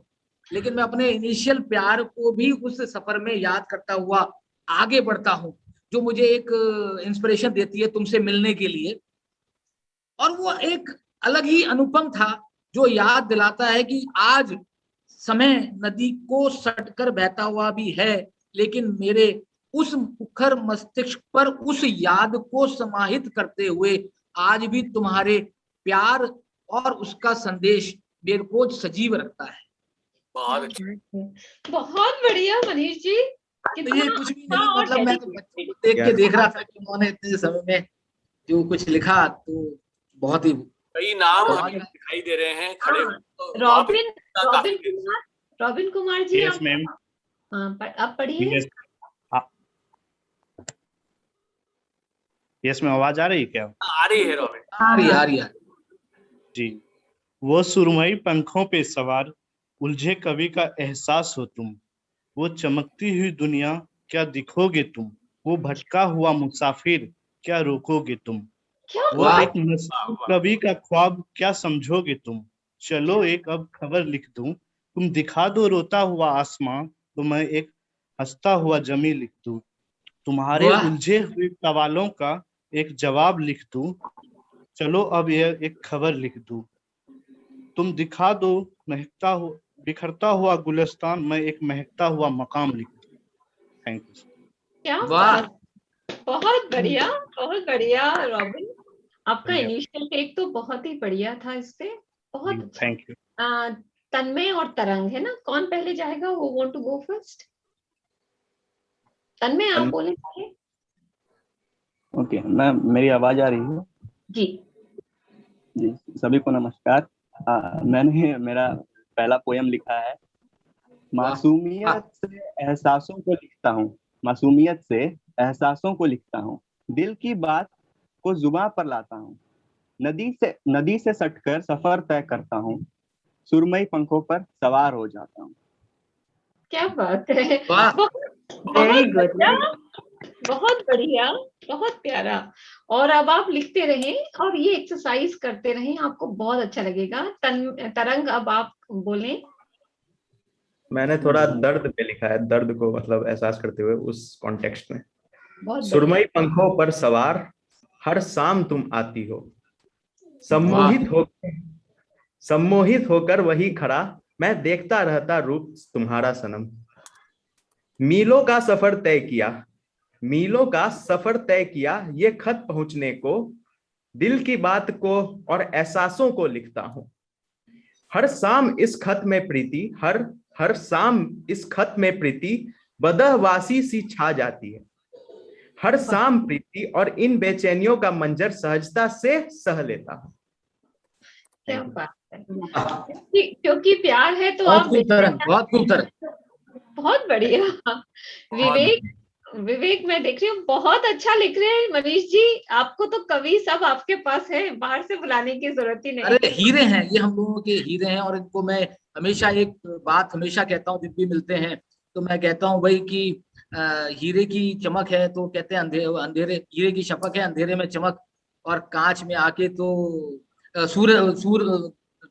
लेकिन मैं अपने इनिशियल प्यार को भी उस सफर में याद करता हुआ आगे बढ़ता हूं, जो मुझे एक इंस्पिरेशन देती है तुमसे मिलने के लिए। और वो एक अलग ही अनुपम था, जो याद दिलाता है कि आज समय नदी को सटकर बहता हुआ भी है, लेकिन मेरे उस मुखर मस्तिष्क पर उस याद को समाहित करते हुए आज भी तुम्हारे प्यार और उसका संदेश मेरे को सजीव रखता है। बहुत बढ़िया मनीष जी। तो ये कुछ भी नहीं, मतलब मैं तो बच्चों को देख के देख रहा था कि उन्होंने इतने समय में जो कुछ लिखा, तो बहुत ही कई नाम दिखाई दे रहे हैं खड़े। Robin Kumar ji, yes ma'am, आप पढ़िए। यस मैम, आवाज आ रही है क्या? आ रही है रॉबिन, आ रही है जी। वो सुरमई पंखों पे सवार उलझे कवि का एहसास हो तुम, वो चमकती हुई दुनिया क्या दिखोगे तुम, वो भटका हुआ मुसाफिर क्या रोकोगे तुम, वो एक मशहूर कवि का ख्वाब क्या समझोगे तुम। चलो एक अब खबर लिख दूं, तुम दिखा दो रोता हुआ आसमां, तो मैं एक हंसता हुआ जमी लिख दूं, तुम्हारे उलझे हुए सवालों का एक जवाब लिख दूं। चलो अब यह एक खबर लिख दूं, तुम दिखा दो महकता हुआ बिखरता हुआ गुलिस्तान, मैं एक महकता हुआ मकाम लिख दूं। Thank you. क्या बात, बहुत बढ़िया, बहुत बढ़िया रॉबिन। आपका इनिशियल टेक तो बहुत ही बढ़िया था, इस पे बहुत। Thank you. तन्मय और तरंग है ना, कौन पहले जाएगा? वो वांट टू गो फर्स्ट? तन्मय आप बोले पहले। ओके मैम, मेरी आवाज आ रही है? जी जी, सभी को नमस्कार। मैंने मेरा पहला पोयम लिखा है, मासूमियत से एहसासों को लिखता हूँ, मासूमियत से एहसासों को लिखता हूँ, दिल की बात को जुबां पर लाता हूँ, नदी से सटकर सफर तय करता हूँ, सुरमई पंखों पर सवार हो जाता हूँ। क्या बात है, बहुत बढ़िया, बहुत बढ़िया, बहुत प्यारा। और अब आप लिखते रहें और ये एक्सरसाइज करते रहें, आपको बहुत अच्छा लगेगा। तरंग अब आप बोलें। मैंने थोड़ा दर्द पे लिखा है, दर्द को मतलब एहसास करते हुए उस कॉन्टेक्स्ट में। बहुत सुरमई पंखों पर सवार हर शाम तुम आती हो, सम्मोहित होकर वही खड़ा मैं देखता रहता रूप तुम्हारा सनम। मीलों का सफर तय किया, मीलों का सफर तय किया ये खत पहुंचने को, दिल की बात को और एहसासों को लिखता हूं। हर शाम इस खत में प्रीति, हर शाम इस खत में प्रीति बदहवासी सी छा जाती है। हर शाम प्रीति और इन बेचैनियों का मंजर सहजता से सह लेता हूं। क्या बात है, क्योंकि प्यार है तो आप बहुत खूब तरह। बहुत बढ़िया। विवेक मैं देख रही हूँ बहुत अच्छा लिख रहे हैं मनीष जी। आपको तो कवि सब आपके पास है, बाहर से बुलाने की जरूरत ही नहीं। अरे हीरे हैं ये, हम लोगों के हीरे हैं। और इनको मैं हमेशा एक बात हमेशा कहता हूँ, जब भी मिलते हैं तो मैं कहता हूँ भाई कि हीरे की चमक है तो कहते हैं अंधेरे, हीरे की शपक है अंधेरे में चमक, और कांच में आके तो सूर्य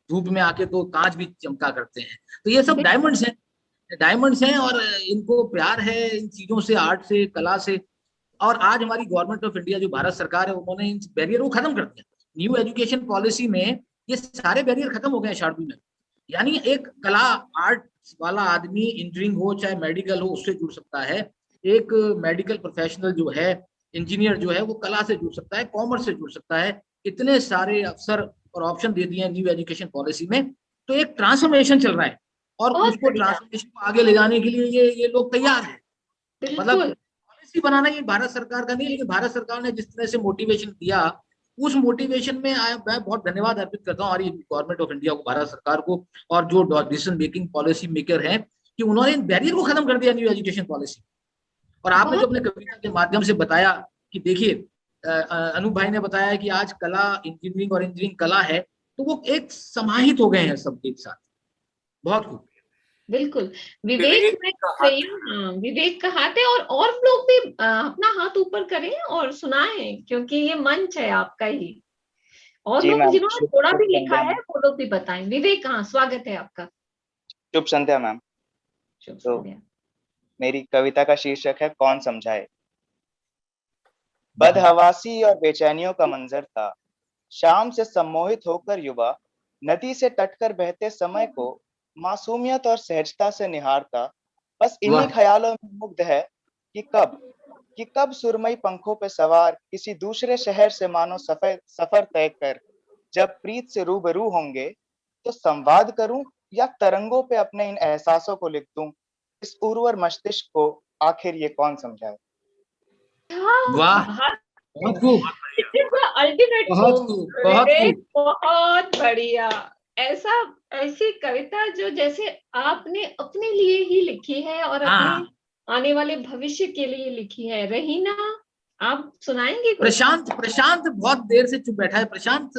धूप में आके तो कांच भी चमका करते हैं। तो ये सब डायमंड्स हैं और इनको प्यार है इन चीजों से, आर्ट से, कला से। और आज हमारी गवर्नमेंट ऑफ इंडिया जो भारत सरकार है, उन्होंने इन बैरियर को खत्म कर दिया। न्यू एजुकेशन पॉलिसी में ये सारे बैरियर खत्म हो गए हैं शार्दुल में। यानी एक कला आर्ट वाला आदमी इंजीनियरिंग हो चाहे मेडिकल हो उससे जुड़ सकता है, एक मेडिकल प्रोफेशनल जो है, इंजीनियर जो है वो कला से जुड़ सकता है, कॉमर्स से जुड़ सकता है। इतने सारे अवसर और ऑप्शन दे दिए हैं न्यू एजुकेशन पॉलिसी में। तो एक ट्रांसफॉर्मेशन चल रहा है और उसको ट्रांसफॉर्मेशन को आगे ले जाने के लिए ये लोग तैयार है। मतलब पॉलिसी बनाना ये भारत सरकार का नहीं, लेकिन भारत सरकार ने जिस तरह से मोटिवेशन दिया, उस मोटिवेशन में मैं बहुत धन्यवाद अर्पित करता हूँ हमारी गवर्नमेंट ऑफ इंडिया को, भारत सरकार को, और जो डिसीजन मेकिंग पॉलिसी मेकर है कि उन्होंने बैरियर को खत्म कर दिया न्यू एजुकेशन पॉलिसी। और आपने जो अपने कविता के माध्यम से बताया कि देखिए अनूप भाई ने बताया कि आज कला इंजीनियरिंग और इंजीनियरिंग कला है, तो वो एक समाहित हो गए हैं सब एक साथ। बहुत खूब, बिल्कुल। विवेक विवेक का हाथ है और लोग भी अपना हाथ ऊपर करें और सुनाएं, क्योंकि ये मंच है आपका ही। और लोग जिन्होंने थोड़ा भी लिखा है वो लोग भी बताएं। विवेक कहाँ, स्वागत है आपका। शुभ संध्या मैम। तो मेरी कविता का शीर्षक है कौन समझाए। बदहवासी और बेचैनियों का मंजर था, शाम से सम्मोहित होकर युवा नदी से तटकर बहते समय को मासूमियत और सहजता से निहारता। बस इन्हीं ख्यालों में मुग्ध है कि कब सुरमई पंखों पे सवार किसी दूसरे शहर से मानो सफर तय कर जब प्रीत से रूबरू होंगे, तो संवाद करूं या तरंगों पे अपने इन एहसासों को लिख दूं। इस उर्वर मस्तिष्क को आखिर ये कौन समझाए। वाह, बहुत खूब, अल्टीमेट, बहुत बढ़िया। ऐसी कविता जो जैसे आपने अपने लिए ही लिखी है और अपने आने वाले भविष्य के लिए लिखी है। रहीना, आप सुनाएंगे कुछ? प्रशांत बहुत देर से चुप बैठा है। प्रशांत,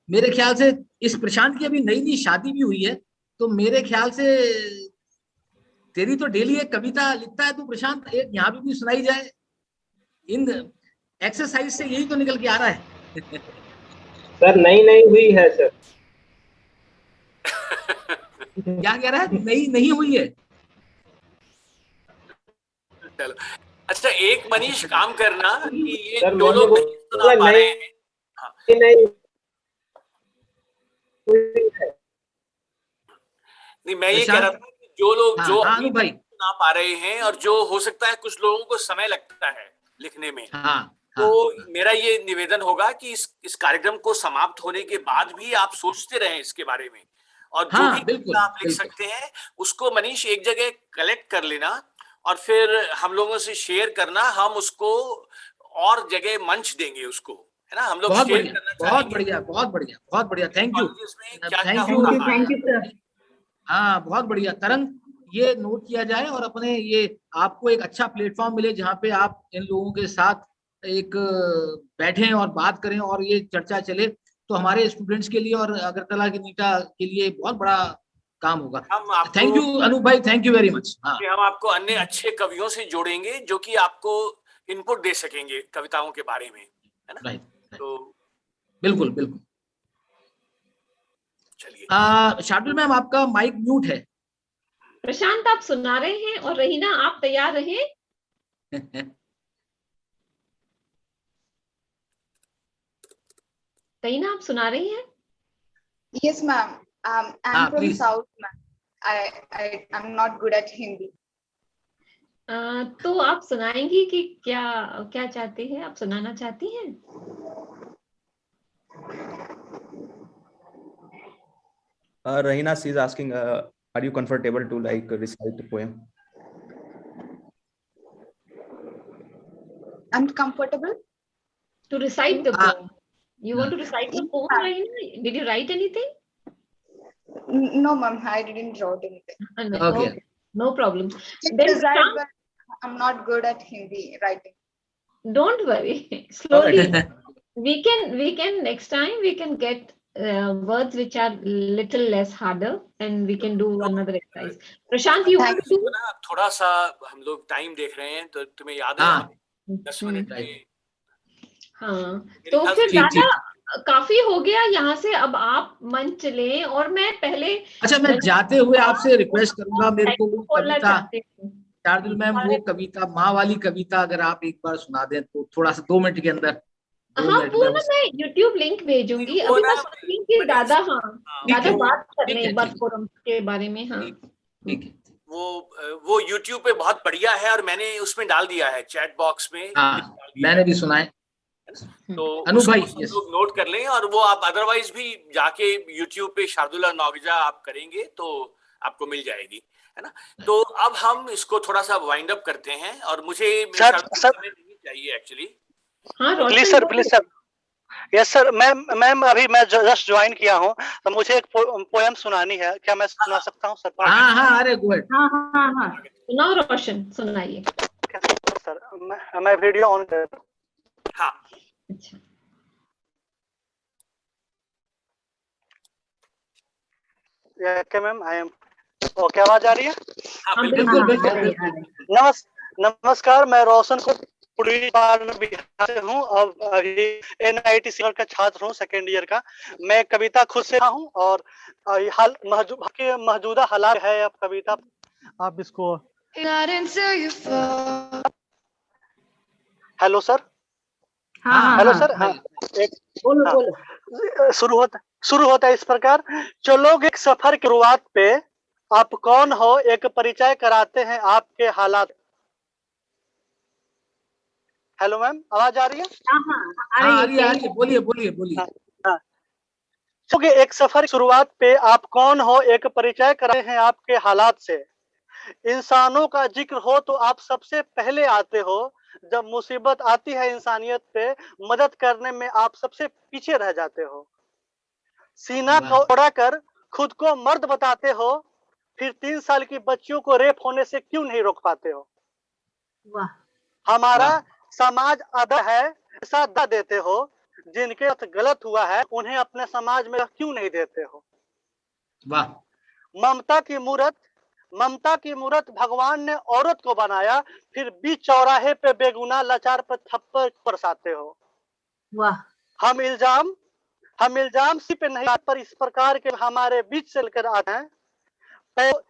मेरे ख्याल से इस प्रशांत की अभी नई शादी भी हुई है, तो मेरे ख्याल से तेरी तो डेली एक कविता लिखता है, तो प्रशांत एक यहाँ भी सुनाई जाए। इन एक्सरसाइज से यही तो निकल के आ रहा है। सर नई हुई है सर। क्या कह रहा है? नहीं हुई है। चलो अच्छा, एक मनीष काम करना कि ये दो लोग नहीं सुना पा रहे हैं। नहीं, मैं ये कह रहा था कि जो लोग जो नहीं सुना पा रहे हैं और जो हो सकता है कुछ लोगों को समय लगता है लिखने में, तो मेरा ये निवेदन होगा कि इस कार्यक्रम को समाप्त होने के बाद भी आप सोचते रहें इसके बारे में, और जो भी आप लिख सकते हैं उसको मनीष एक जगह कलेक्ट कर लेना और फिर हम लोगों से शेयर करना। हम उसको और जगह मंच देंगे उसको, है ना। हम लोग शेयर करना चाहेंगे। बहुत बढ़िया। Thank you. हाँ, बहुत बढ़िया। तरंग, ये नोट किया जाए और अपने ये आपको एक अच्छा प्लेटफॉर्म मिले जहाँ पे आप इन लोगों के साथ एक बैठें और बात करें और ये चर्चा चले, तो हमारे स्टूडेंट्स के लिए और अगरतला के नीटा के लिए बहुत बड़ा काम होगा। थैंक यू अनूप भाई, थैंक यू वेरी मच। हम आपको अन्य अच्छे कवियों से जोड़ेंगे जो कि आपको इनपुट दे सकेंगे कविताओं के बारे में, है ना। तो बिल्कुल। चलिए, शार्दुल मैम आपका माइक म्यूट है। प्रशांत आप सुना रहे हैं और रहीना आप तैयार रहें। रहीना आप सुना रही हैं? Yes, ma'am. I'm from please. South, ma'am. I'm not good at Hindi. तो आप सुनाएंगी कि क्या क्या चाहते हैं, आप सुनाना चाहती हैं? Rahina, she is asking, are you comfortable to like recite the poem? I'm comfortable to recite the poem. You want to recite the poem, Rahina? Did you write anything? No, ma'am. I didn't write anything. Okay. No problem. Then I'm not good at Hindi writing. Don't worry. Slowly. we can next time we can get words which are little less harder and we can do another exercise. Prashant, you want to do? थोड़ा सा हम लोग time देख रहे हैं तो तुम्हें याद है 10 मिनट में। हाँ, तो फिर दादा काफी हो गया यहाँ से, अब आप मंच लें और मैं पहले अच्छा मैं जाते हुए आपसे रिक्वेस्ट करूंगा, मेरे को वो कविता शार्दुल मैम, वो कविता माँ वाली कविता अगर आप एक बार सुना दें तो थोड़ा सा 2 मिनट के अंदर। हाँ वो ना मैं YouTube लिंक भेजूंगी अभी, मैं सोच रही थी दादा दादा बात कर लें एक बार फोरम के बारे में। हाँ ठीक है, वो YouTube पे बहुत बढ़िया है और मैंने उसमें डाल दिया है चैट बॉक्स में। मैंने भी सुना है, तो अनु भाई लोग नोट कर लें, और वो आप अदरवाइज भी जाके YouTube पे शार्दुला नौगजा आप करेंगे तो आपको मिल जाएगी, है ना। तो अब हम इसको थोड़ा सा वाइंड अप करते हैं और मुझे नहीं चाहिए actually. Please sir yes sir. Ma'am अभी मैं जस्ट ज्वाइन किया हूँ तो मुझे एक पोएम सुनानी है, क्या मैं सुना सकता हूँ सर? हाँ अरे गुड। हाँ सुनाओ रोशन, सुनाइए सर। मैं वीडियो ऑन कर। हाँ अच्छा क्या मैम आई एम ओके, आवाज आ रही है? नमस्कार, मैं रोशन को बिहार से हूँ और अभी NIT का छात्र हूँ, 2nd ईयर का। मैं कविता खुद से हूँ और हाल मौजूदा हालात है अब कविता, आप इसको। Hello sir. Hello sir. शुरू होता है इस प्रकार। चलोगे एक सफर की शुरुआत पे, आप कौन हो एक परिचय कराते हैं आपके हालात। हेलो मैम, आवाज आ रही है? आ रही है, बोलिए। क्योंकि एक सफर की शुरुआत पे आप कौन हो एक परिचय कराते हैं आपके हालात से। इंसानों का जिक्र हो तो आप सबसे पहले आते हो, जब मुसीबत आती है इंसानियत पे मदद करने में आप सबसे पीछे रह जाते हो। सीना को उड़ाकर खुद को मर्द बताते हो, फिर 3 साल की बच्चियों को रेप होने से क्यों नहीं रोक पाते हो। हमारा समाज अदा है ऐसा दा देते हो, जिनके साथ गलत हुआ है उन्हें अपने समाज में क्यों नहीं देते हो। ममता की मूरत भगवान ने औरत को बनाया, फिर बीच चौराहे पे बेगुनाह लाचार पर थप्पड़ बरसाते हो। हम इल्जाम सिर्फ पे नहीं पर इस प्रकार के हमारे बीच से लेकर आते हैं।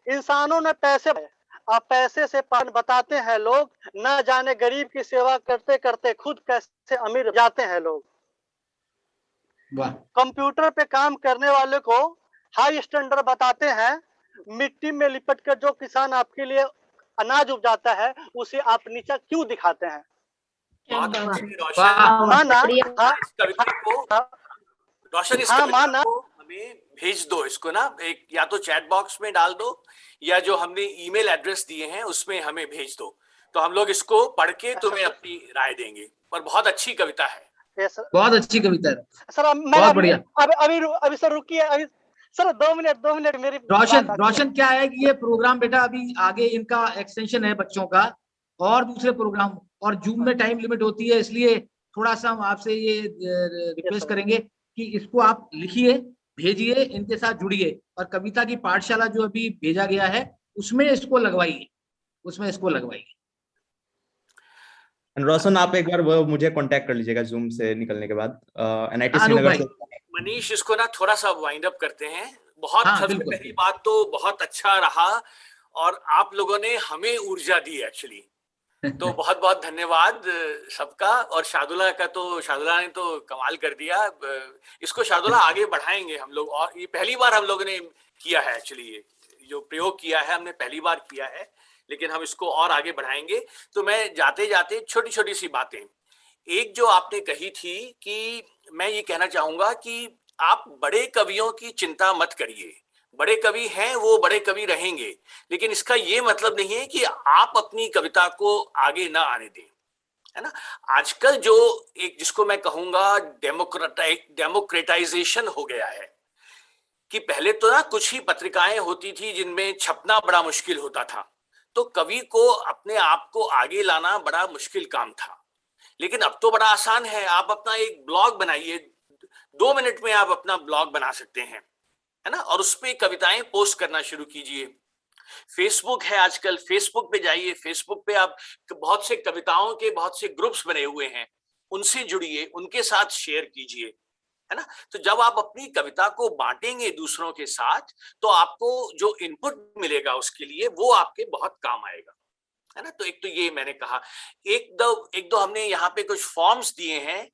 इंसानों ने पैसे से पान बताते हैं लोग, न जाने गरीब की सेवा करते करते खुद कैसे अमीर जाते हैं लोग। कंप्यूटर पे काम करने वाले को हाई स्टैंडर्ड बताते हैं, मिट्टी में लिपट कर जो किसान आपके लिए अनाज उपजाता है उसे आप नीचा क्यों दिखाते हैं। माना हमें भेज दो इसको ना, एक या तो चैट बॉक्स में डाल दो या जो हमने ईमेल एड्रेस दिए हैं उसमें हमें भेज दो, तो हम लोग इसको पढ़ के तुम्हें अपनी राय देंगे। पर बहुत अच्छी कविता है, बहुत अच्छी कविता है सर। बहुत बढ़िया। अभी सर रुकिए, अभी सर 2 मिनट मेरी रोशन क्या है कि ये प्रोग्राम बेटा अभी आगे इनका एक्सटेंशन है बच्चों का और दूसरे प्रोग्राम, और जूम में टाइम लिमिट होती है, इसलिए थोड़ा सा हम आपसे ये रिक्वेस्ट करेंगे कि इसको आप लिखिए, भेजिए, इनके साथ जुड़िए और कविता की पाठशाला जो अभी भेजा गया है उसमें इसको लगवाइए। रोशन आप एक बार वो मुझे कांटेक्ट कर लीजिएगा जूम से निकलने के बाद। NIT श्रीनगर से। मनीष इसको ना थोड़ा सा वाइंड अप करते हैं। बहुत सबसे पहली बात तो बहुत अच्छा रहा और आप लोगों ने हमें ऊर्जा दी एक्चुअली। तो बहुत बहुत धन्यवाद सबका। और शार्दुला का तो, शार्दुला ने तो कमाल कर दिया। इसको शार्दुला आगे बढ़ाएंगे हम लोग, और ये पहली बार हम लोगों ने किया है एक्चुअली, ये जो प्रयोग किया है हमने पहली बार किया है, लेकिन हम इसको और आगे बढ़ाएंगे। तो मैं जाते जाते छोटी छोटी सी बातें, एक जो आपने कही थी कि मैं ये कहना चाहूंगा कि आप बड़े कवियों की चिंता मत करिए, बड़े कवि हैं वो बड़े कवि रहेंगे, लेकिन इसका ये मतलब नहीं है कि आप अपनी कविता को आगे ना आने दें, है ना। आजकल जो एक जिसको मैं कहूंगा डेमोक्रेटाइजेशन हो गया है, कि पहले तो ना कुछ ही पत्रिकाएं होती थी जिनमें छपना बड़ा मुश्किल होता था, तो कवि को अपने आप को आगे लाना बड़ा मुश्किल काम था। लेकिन अब तो बड़ा आसान है, आप अपना एक ब्लॉग बनाइए, 2 मिनट में आप अपना ब्लॉग बना सकते हैं, है ना, और उस पे कविताएं पोस्ट करना शुरू कीजिए। फेसबुक है आजकल, फेसबुक पे जाइए, फेसबुक पे आप बहुत से कविताओं के बहुत से ग्रुप्स बने हुए हैं, उनसे जुड़िए, उनके साथ शेयर कीजिए, है ना। तो जब आप अपनी कविता को बांटेंगे दूसरों के साथ, तो आपको जो इनपुट मिलेगा उसके लिए वो आपके बहुत काम आएगा, है ना। तो एक तो ये मैंने कहा, एक दो हमने यहाँ पे कुछ फॉर्म्स दिए हैं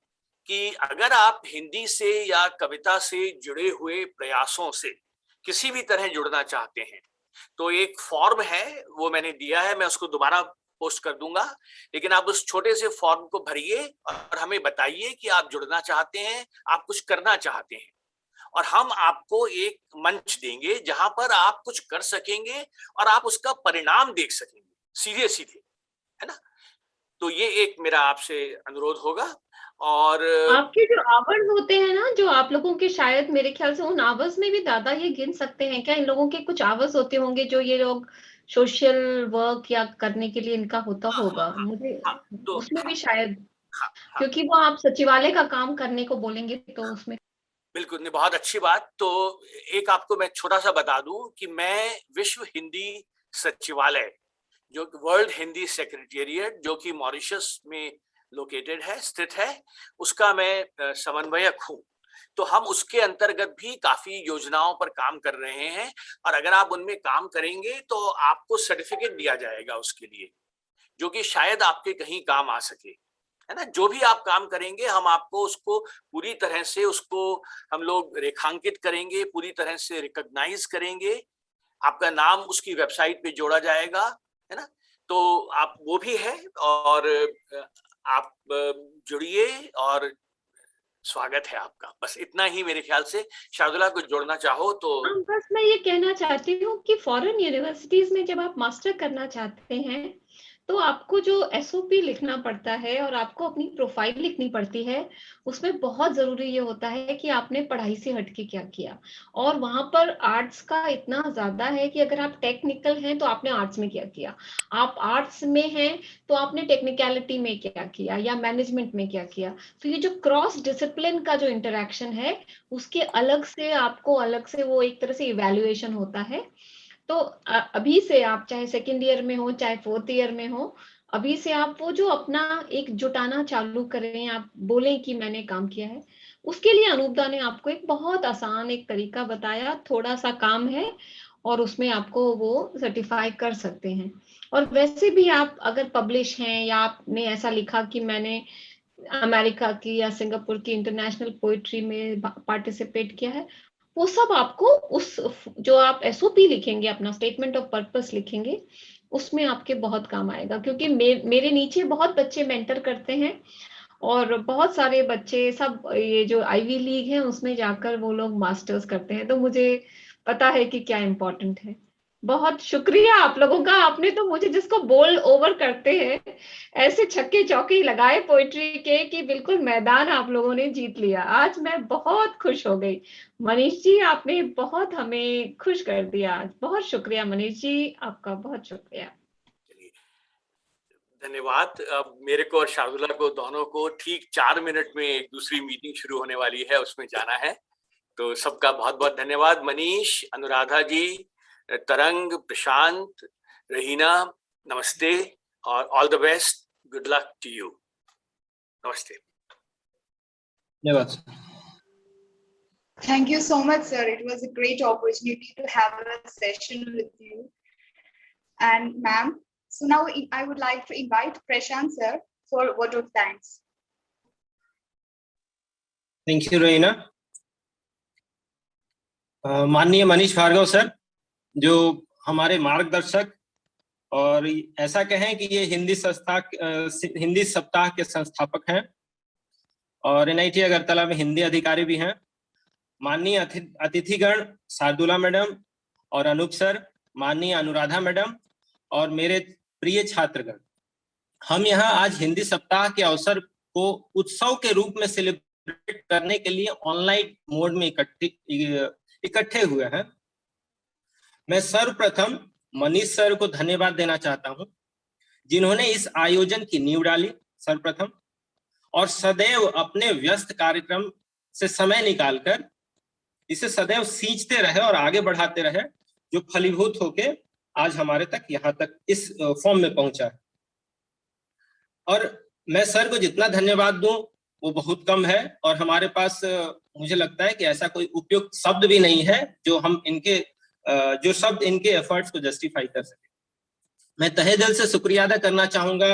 कि अगर आप हिंदी से या कविता से जुड़े हुए प्रयासों से किसी भी तरह जुड़ना चाहते हैं, तो एक फॉर्म है वो मैंने दिया है, मैं उसको दोबारा पोस्ट कर दूंगा, लेकिन आप उस छोटे से फॉर्म को भरिए और हमें बताइए कि आप जुड़ना चाहते हैं, आप कुछ करना चाहते हैं, और हम आपको एक मंच देंगे जहां पर आप कुछ कर सकेंगे और आप उसका परिणाम देख सकेंगे सीधे सीधे, है ना। तो ये एक मेरा आपसे अनुरोध होगा। और आपके जो आवर्स होते हैं ना, जो आप लोगों के, शायद मेरे ख्याल से उन आवर्स में भी दादा ये गिन सकते हैं क्या? इन लोगों के कुछ आवर्स होते होंगे जो ये लोग सोशल वर्क या करने के लिए इनका होता होगा, मुझे तो उसमें भी शायद, क्योंकि वो आप सचिवालय का काम करने को बोलेंगे तो उसमें। बिल्कुल, नहीं, बहुत अच्छी बात। तो एक आपको मैं छोटा सा बता दूं कि मैं विश्व हिंदी सचिवालय, जो वर्ल्ड हिंदी सेक्रेटेरिएट, जो कि मॉरिशस में लोकेटेड है, स्थित है, उसका मैं समन्वयक हूं। तो हम उसके अंतर्गत भी काफी योजनाओं पर काम कर रहे हैं, और अगर आप उनमें काम करेंगे तो आपको सर्टिफिकेट दिया जाएगा उसके लिए, जो कि शायद आपके कहीं काम आ सके, है ना। जो भी आप काम करेंगे हम आपको उसको पूरी तरह से, उसको हम लोग रेखांकित करेंगे, पूरी तरह से रिकॉग्नाइज करेंगे, आपका नाम उसकी वेबसाइट पे जोड़ा जाएगा, है ना। तो आप वो भी है, और आप जुड़िए, और स्वागत है आपका। बस इतना ही मेरे ख्याल से। शार्दुला कुछ जोड़ना चाहो तो? बस मैं ये कहना चाहती हूँ कि फॉरेन यूनिवर्सिटीज में जब आप मास्टर करना चाहते हैं तो आपको जो एसओपी लिखना पड़ता है और आपको अपनी प्रोफाइल लिखनी पड़ती है, उसमें बहुत जरूरी ये होता है कि आपने पढ़ाई से हटके क्या किया। और वहां पर आर्ट्स का इतना ज्यादा है कि अगर आप टेक्निकल हैं तो आपने आर्ट्स में क्या किया, आप आर्ट्स में हैं तो आपने टेक्निकलिटी में क्या किया या मैनेजमेंट में क्या किया। तो ये जो क्रॉस डिसिप्लिन का जो इंटरेक्शन है, उसके अलग से आपको अलग से वो एक तरह से इवैल्यूएशन होता है। तो अभी से आप चाहे सेकेंड ईयर में हो चाहे 4th ईयर में हो, अभी से आप वो जो अपना एक जुटाना चालू करें, आप बोलें कि मैंने काम किया है। उसके लिए अनूपदा ने आपको एक बहुत आसान एक तरीका बताया, थोड़ा सा काम है और उसमें आपको वो सर्टिफाई कर सकते हैं। और वैसे भी आप अगर पब्लिश हैं या आपने ऐसा लिखा कि मैंने अमेरिका की या सिंगापुर की इंटरनेशनल पोइट्री में पार्टिसिपेट किया है, वो सब आपको उस जो आप एसओपी लिखेंगे, अपना स्टेटमेंट ऑफ पर्पस लिखेंगे, उसमें आपके बहुत काम आएगा। क्योंकि मेरे नीचे बहुत बच्चे मेंटर करते हैं और बहुत सारे बच्चे सब ये जो आईवी लीग है उसमें जाकर वो लोग मास्टर्स करते हैं, तो मुझे पता है कि क्या इम्पोर्टेंट है। बहुत शुक्रिया आप लोगों का, आपने तो मुझे, जिसको बोल ओवर करते हैं, ऐसे छक्के चौके लगाए पोइट्री के कि बिल्कुल मैदान आप लोगों ने जीत लिया। आज मैं बहुत खुश हो गई। मनीष जी, आपने बहुत हमें खुश कर दिया आज। बहुत शुक्रिया मनीष जी, आपका बहुत शुक्रिया। धन्यवाद। अब मेरे को और शार्दुला को दोनों को ठीक 4 मिनट में एक दूसरी मीटिंग शुरू होने वाली है, उसमें जाना है। तो सबका बहुत बहुत धन्यवाद। मनीष, अनुराधा जी, तरंग, प्रशांत, रहीना, नमस्ते और all the best, good luck to you. नमस्ते। धन्यवाद। Thank you so much, sir. It was a great opportunity to have a session with you. and ma'am. So now I would like to invite Prashant sir for a word of thanks. Thank you Raheena. माननीय Manish Bhargava sir, जो हमारे मार्गदर्शक और ऐसा कहें कि ये हिंदी सप्ताह के संस्थापक हैं और NIT अगरतला में हिंदी अधिकारी भी हैं। माननीय अतिथिगण शार्दुला मैडम और अनूप सर, माननीय अनुराधा मैडम और मेरे प्रिय छात्रगण, हम यहाँ आज हिंदी सप्ताह के अवसर को उत्सव के रूप में सेलिब्रेट करने के लिए ऑनलाइन मोड में इकट्ठे हुए हैं। मैं सर्वप्रथम मनीष सर को धन्यवाद देना चाहता हूं, जिन्होंने इस आयोजन की नींव डाली सर्वप्रथम, और सदैव अपने व्यस्त कार्यक्रम से समय निकालकर इसे सदैव सींचते रहे और आगे बढ़ाते रहे, जो फलीभूत होके आज हमारे तक यहाँ तक इस फॉर्म में पहुंचा है। और मैं सर को जितना धन्यवाद दूं वो बहुत कम है, और हमारे पास मुझे लगता है कि ऐसा कोई उपयुक्त शब्द भी नहीं है जो शब्द इनके एफर्ट्स को जस्टिफाई कर सके। मैं तहे दिल से शुक्रिया अदा करना चाहूंगा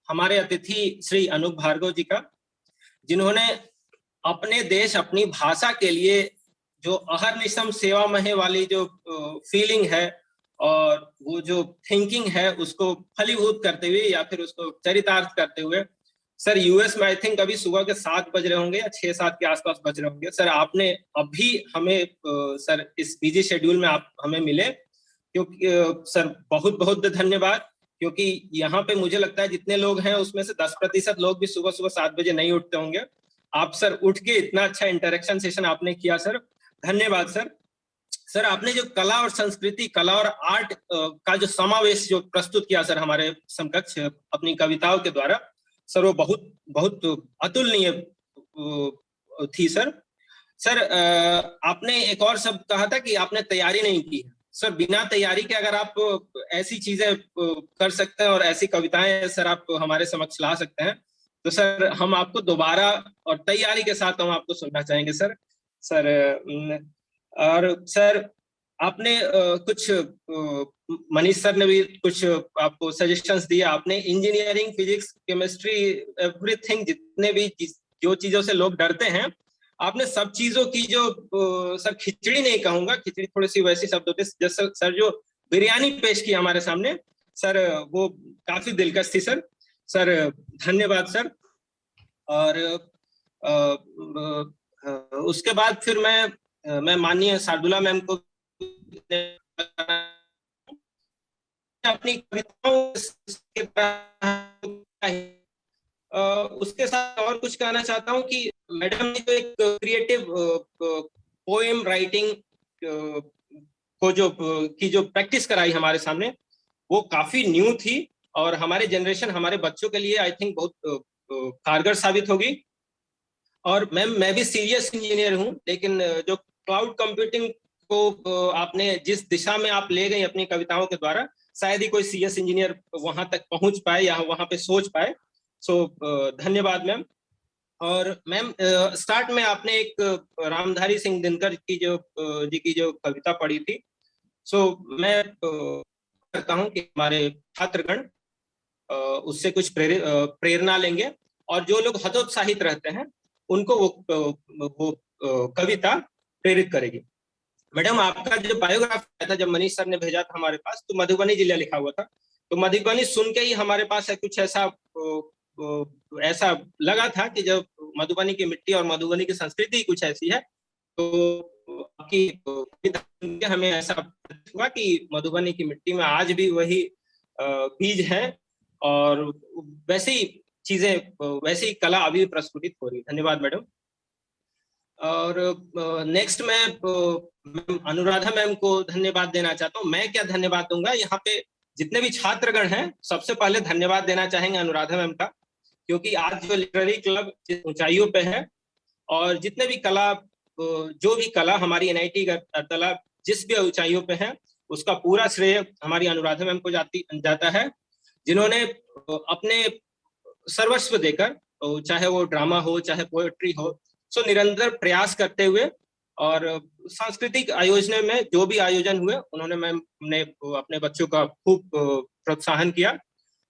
हमारे अतिथि श्री अनूप भार्गव जी का, जिन्होंने अपने देश अपनी भाषा के लिए जो अहर्निशम सेवा महे वाली जो फीलिंग है और वो जो थिंकिंग है उसको फलीभूत करते हुए या फिर उसको चरितार्थ करते हुए, सर यूएस में आई थिंक अभी सुबह के 7 बज रहे होंगे या 6-7 के आसपास बज रहे होंगे। सर आपने अभी हमें सर इस बिजी शेड्यूल में आप हमें मिले, क्योंकि सर बहुत बहुत धन्यवाद, क्योंकि यहाँ पे मुझे लगता है जितने लोग हैं उसमें से 10% लोग भी सुबह 7 बजे नहीं उठते होंगे। आप सर उठ के इतना अच्छा इंटरेक्शन सेशन आपने किया, सर धन्यवाद सर। सर आपने जो कला और संस्कृति, कला और आर्ट का जो समावेश जो प्रस्तुत किया सर हमारे समकक्ष अपनी कविताओं के द्वारा, सर वो बहुत बहुत अतुलनीय थी सर। सर आपने एक और शब्द कहा था कि आपने तैयारी नहीं की। सर बिना तैयारी के अगर आप ऐसी चीजें कर सकते हैं और ऐसी कविताएं सर आप हमारे समक्ष ला सकते हैं, तो सर हम आपको दोबारा और तैयारी के साथ हम आपको सुनना चाहेंगे सर। और सर आपने कुछ मनीष सर ने भी कुछ आपको सजेशंस दिए। आपने इंजीनियरिंग, फिजिक्स, केमिस्ट्री, एवरीथिंग, जितने भी जो चीजों से लोग डरते हैं, आपने सब चीजों की जो सर खिचड़ी नहीं कहूंगा, खिचड़ी थोड़ी सी वैसी शब्द होते, जैसे सर जो बिरयानी पेश की हमारे सामने, सर वो काफी दिलकश थी सर। सर धन्यवाद सर। और उसके बाद फिर मैं माननीय शार्दुला मैम को अपनी कविताओं उसके साथ और कुछ कहना चाहता हूँ कि मैडम ने जो एक क्रिएटिव पोएम राइटिंग को जो प्रैक्टिस कराई हमारे सामने, वो काफी न्यू थी और हमारे जनरेशन, हमारे बच्चों के लिए आई थिंक बहुत कारगर साबित होगी। और मैं भी सीरियस इंजीनियर हूँ, लेकिन जो क्लाउड कंप्यूटिंग को आपने जिस दिशा में आप ले गई अपनी कविताओं के द्वारा, शायद ही कोई सीएस इंजीनियर वहां तक पहुंच पाए या वहां पे सोच पाए। सो धन्यवाद मैम। और मैम स्टार्ट में आपने एक रामधारी सिंह दिनकर की जो कविता पढ़ी थी, सो मैं करता हूं कि हमारे छात्रगण उससे कुछ प्रेरणा लेंगे और जो लोग हतोत्साहित रहते हैं उनको वो कविता प्रेरित करेगी। मैडम आपका जो बायोग्राफ था जब मनीष सर ने भेजा था हमारे पास, तो मधुबनी जिला लिखा हुआ था, तो मधुबनी सुन के ही हमारे पास कुछ ऐसा लगा था कि जब मधुबनी की मिट्टी और मधुबनी की संस्कृति कुछ ऐसी है, तो आपकी हमें ऐसा हुआ कि मधुबनी की मिट्टी में आज भी वही बीज है और वैसी चीजें, वैसी कला अभी प्रस्फुटित हो रही है। धन्यवाद मैडम। और नेक्स्ट मैं अनुराधा मैम को धन्यवाद देना चाहता हूँ। मैं क्या धन्यवाद दूंगा, यहाँ पे जितने भी छात्रगण हैं सबसे पहले धन्यवाद देना चाहेंगे अनुराधा मैम का, क्योंकि आज जो लिटरेरी क्लब ऊंचाइयों पे है और जितने भी कला, जो भी कला हमारी NIT अगरतला जिस भी ऊंचाइयों पे है, उसका पूरा श्रेय हमारी अनुराधा मैम को जाता है, जिन्होंने अपने सर्वस्व देकर, चाहे वो ड्रामा हो चाहे पोएट्री हो, सो निरंतर प्रयास करते हुए और सांस्कृतिक आयोजन में जो भी आयोजन हुए उन्होंने हमने अपने बच्चों का खूब प्रोत्साहन किया,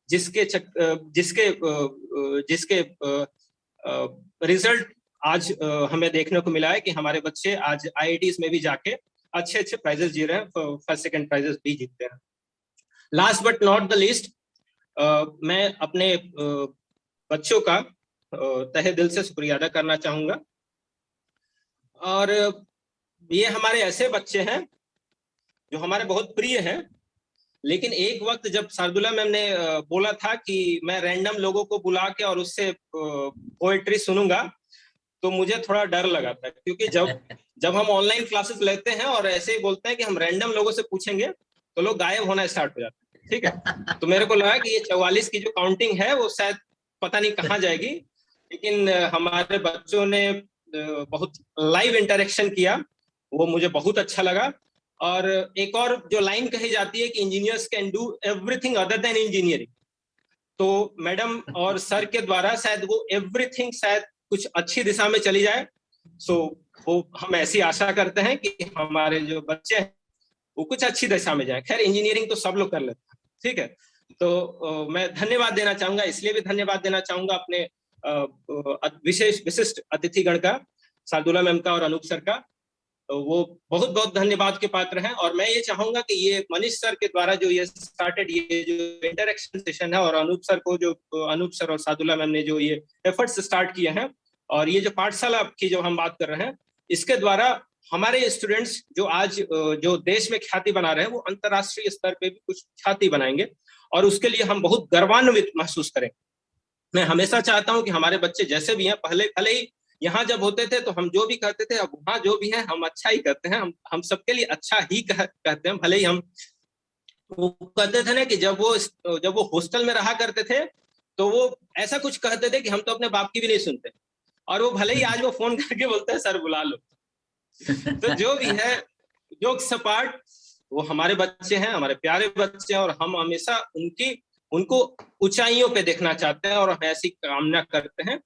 जिसके रिजल्ट आज हमें देखने को मिला है कि हमारे बच्चे आज IITs में भी जाके अच्छे अच्छे प्राइजेस जीत रहे हैं, फर्स्ट सेकंड प्राइजेस भी जीतते हैं। Last but not the least, मैं अपने बच्चों का तहे दिल से शुक्रिया अदा करना चाहूंगा। और ये हमारे ऐसे बच्चे हैं जो हमारे बहुत प्रिय हैं, लेकिन एक वक्त जब शार्दुला मैम ने बोला था कि मैं रैंडम लोगों को बुला के और उससे पोएट्री सुनूंगा, तो मुझे थोड़ा डर लगा था, क्योंकि जब हम ऑनलाइन क्लासेस लेते हैं और ऐसे ही बोलते हैं कि हम रैंडम लोगों से पूछेंगे तो लोग गायब होना स्टार्ट हो जाते हैं, ठीक है। तो मेरे को लगा कि ये 44 की जो काउंटिंग है वो शायद पता नहीं कहाँ जाएगी, लेकिन हमारे बच्चों ने बहुत लाइव इंटरेक्शन किया, वो मुझे बहुत अच्छा लगा। और एक और जो लाइन कही जाती है कि engineers can do everything other than engineering, तो मैडम और सर के द्वारा शायद वो एवरीथिंग शायद कुछ अच्छी दिशा में चली जाए। सो वो हम ऐसी आशा करते हैं कि हमारे जो बच्चे हैं वो कुछ अच्छी दिशा में जाए। खैर इंजीनियरिंग तो सब लोग कर लेते हैं, ठीक है। तो मैं धन्यवाद देना चाहूंगा, इसलिए भी धन्यवाद देना चाहूंगा अपने विशिष्ट अतिथिगण का, शार्दुला मैम का और अनूप सर का, तो वो बहुत बहुत धन्यवाद के पात्र हैं। और मैं ये चाहूंगा कि ये मनीष सर के द्वारा जो ये स्टार्टेड ये जो इंटरेक्शन सेशन है, और अनूप सर और शार्दुला मैम ने जो ये एफर्ट्स स्टार्ट किए हैं, और ये जो पाठशाला की जो हम बात कर रहे हैं, इसके द्वारा हमारे स्टूडेंट्स जो आज जो देश में ख्याति बना रहे हैं वो अंतर्राष्ट्रीय स्तर पे भी कुछ ख्याति बनाएंगे, और उसके लिए हम बहुत गर्वान्वित महसूस करें। मैं हमेशा चाहता हूं कि हमारे बच्चे जैसे भी हैं, भले ही यहाँ जब होते थे तो हम जो भी करते थे, अब वहाँ जो भी है हम अच्छा ही करते हैं, हम सबके लिए अच्छा ही कहते हैं। भले ही हम वो कहते थे ना कि जब वो हॉस्टल में रहा करते थे तो वो ऐसा कुछ कहते थे कि हम तो अपने बाप की भी नहीं सुनते, और वो भले ही आज वो फोन करके बोलते हैं सर बुला लो। तो जो भी है, जोक्स अपार्ट, वो हमारे बच्चे हैं, हमारे प्यारे बच्चे हैं, और हम हमेशा उनको ऊंचाइयों पे देखना चाहते हैं और हम ऐसी कामना करते हैं।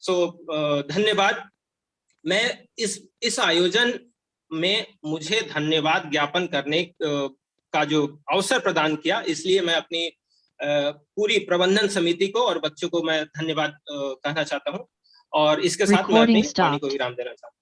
सो धन्यवाद। मैं इस आयोजन में मुझे धन्यवाद ज्ञापन करने का जो अवसर प्रदान किया, इसलिए मैं अपनी पूरी प्रबंधन समिति को और बच्चों को मैं धन्यवाद कहना चाहता हूँ, और इसके साथ मैं अपनी वाणी को विराम देना चाहता हूँ।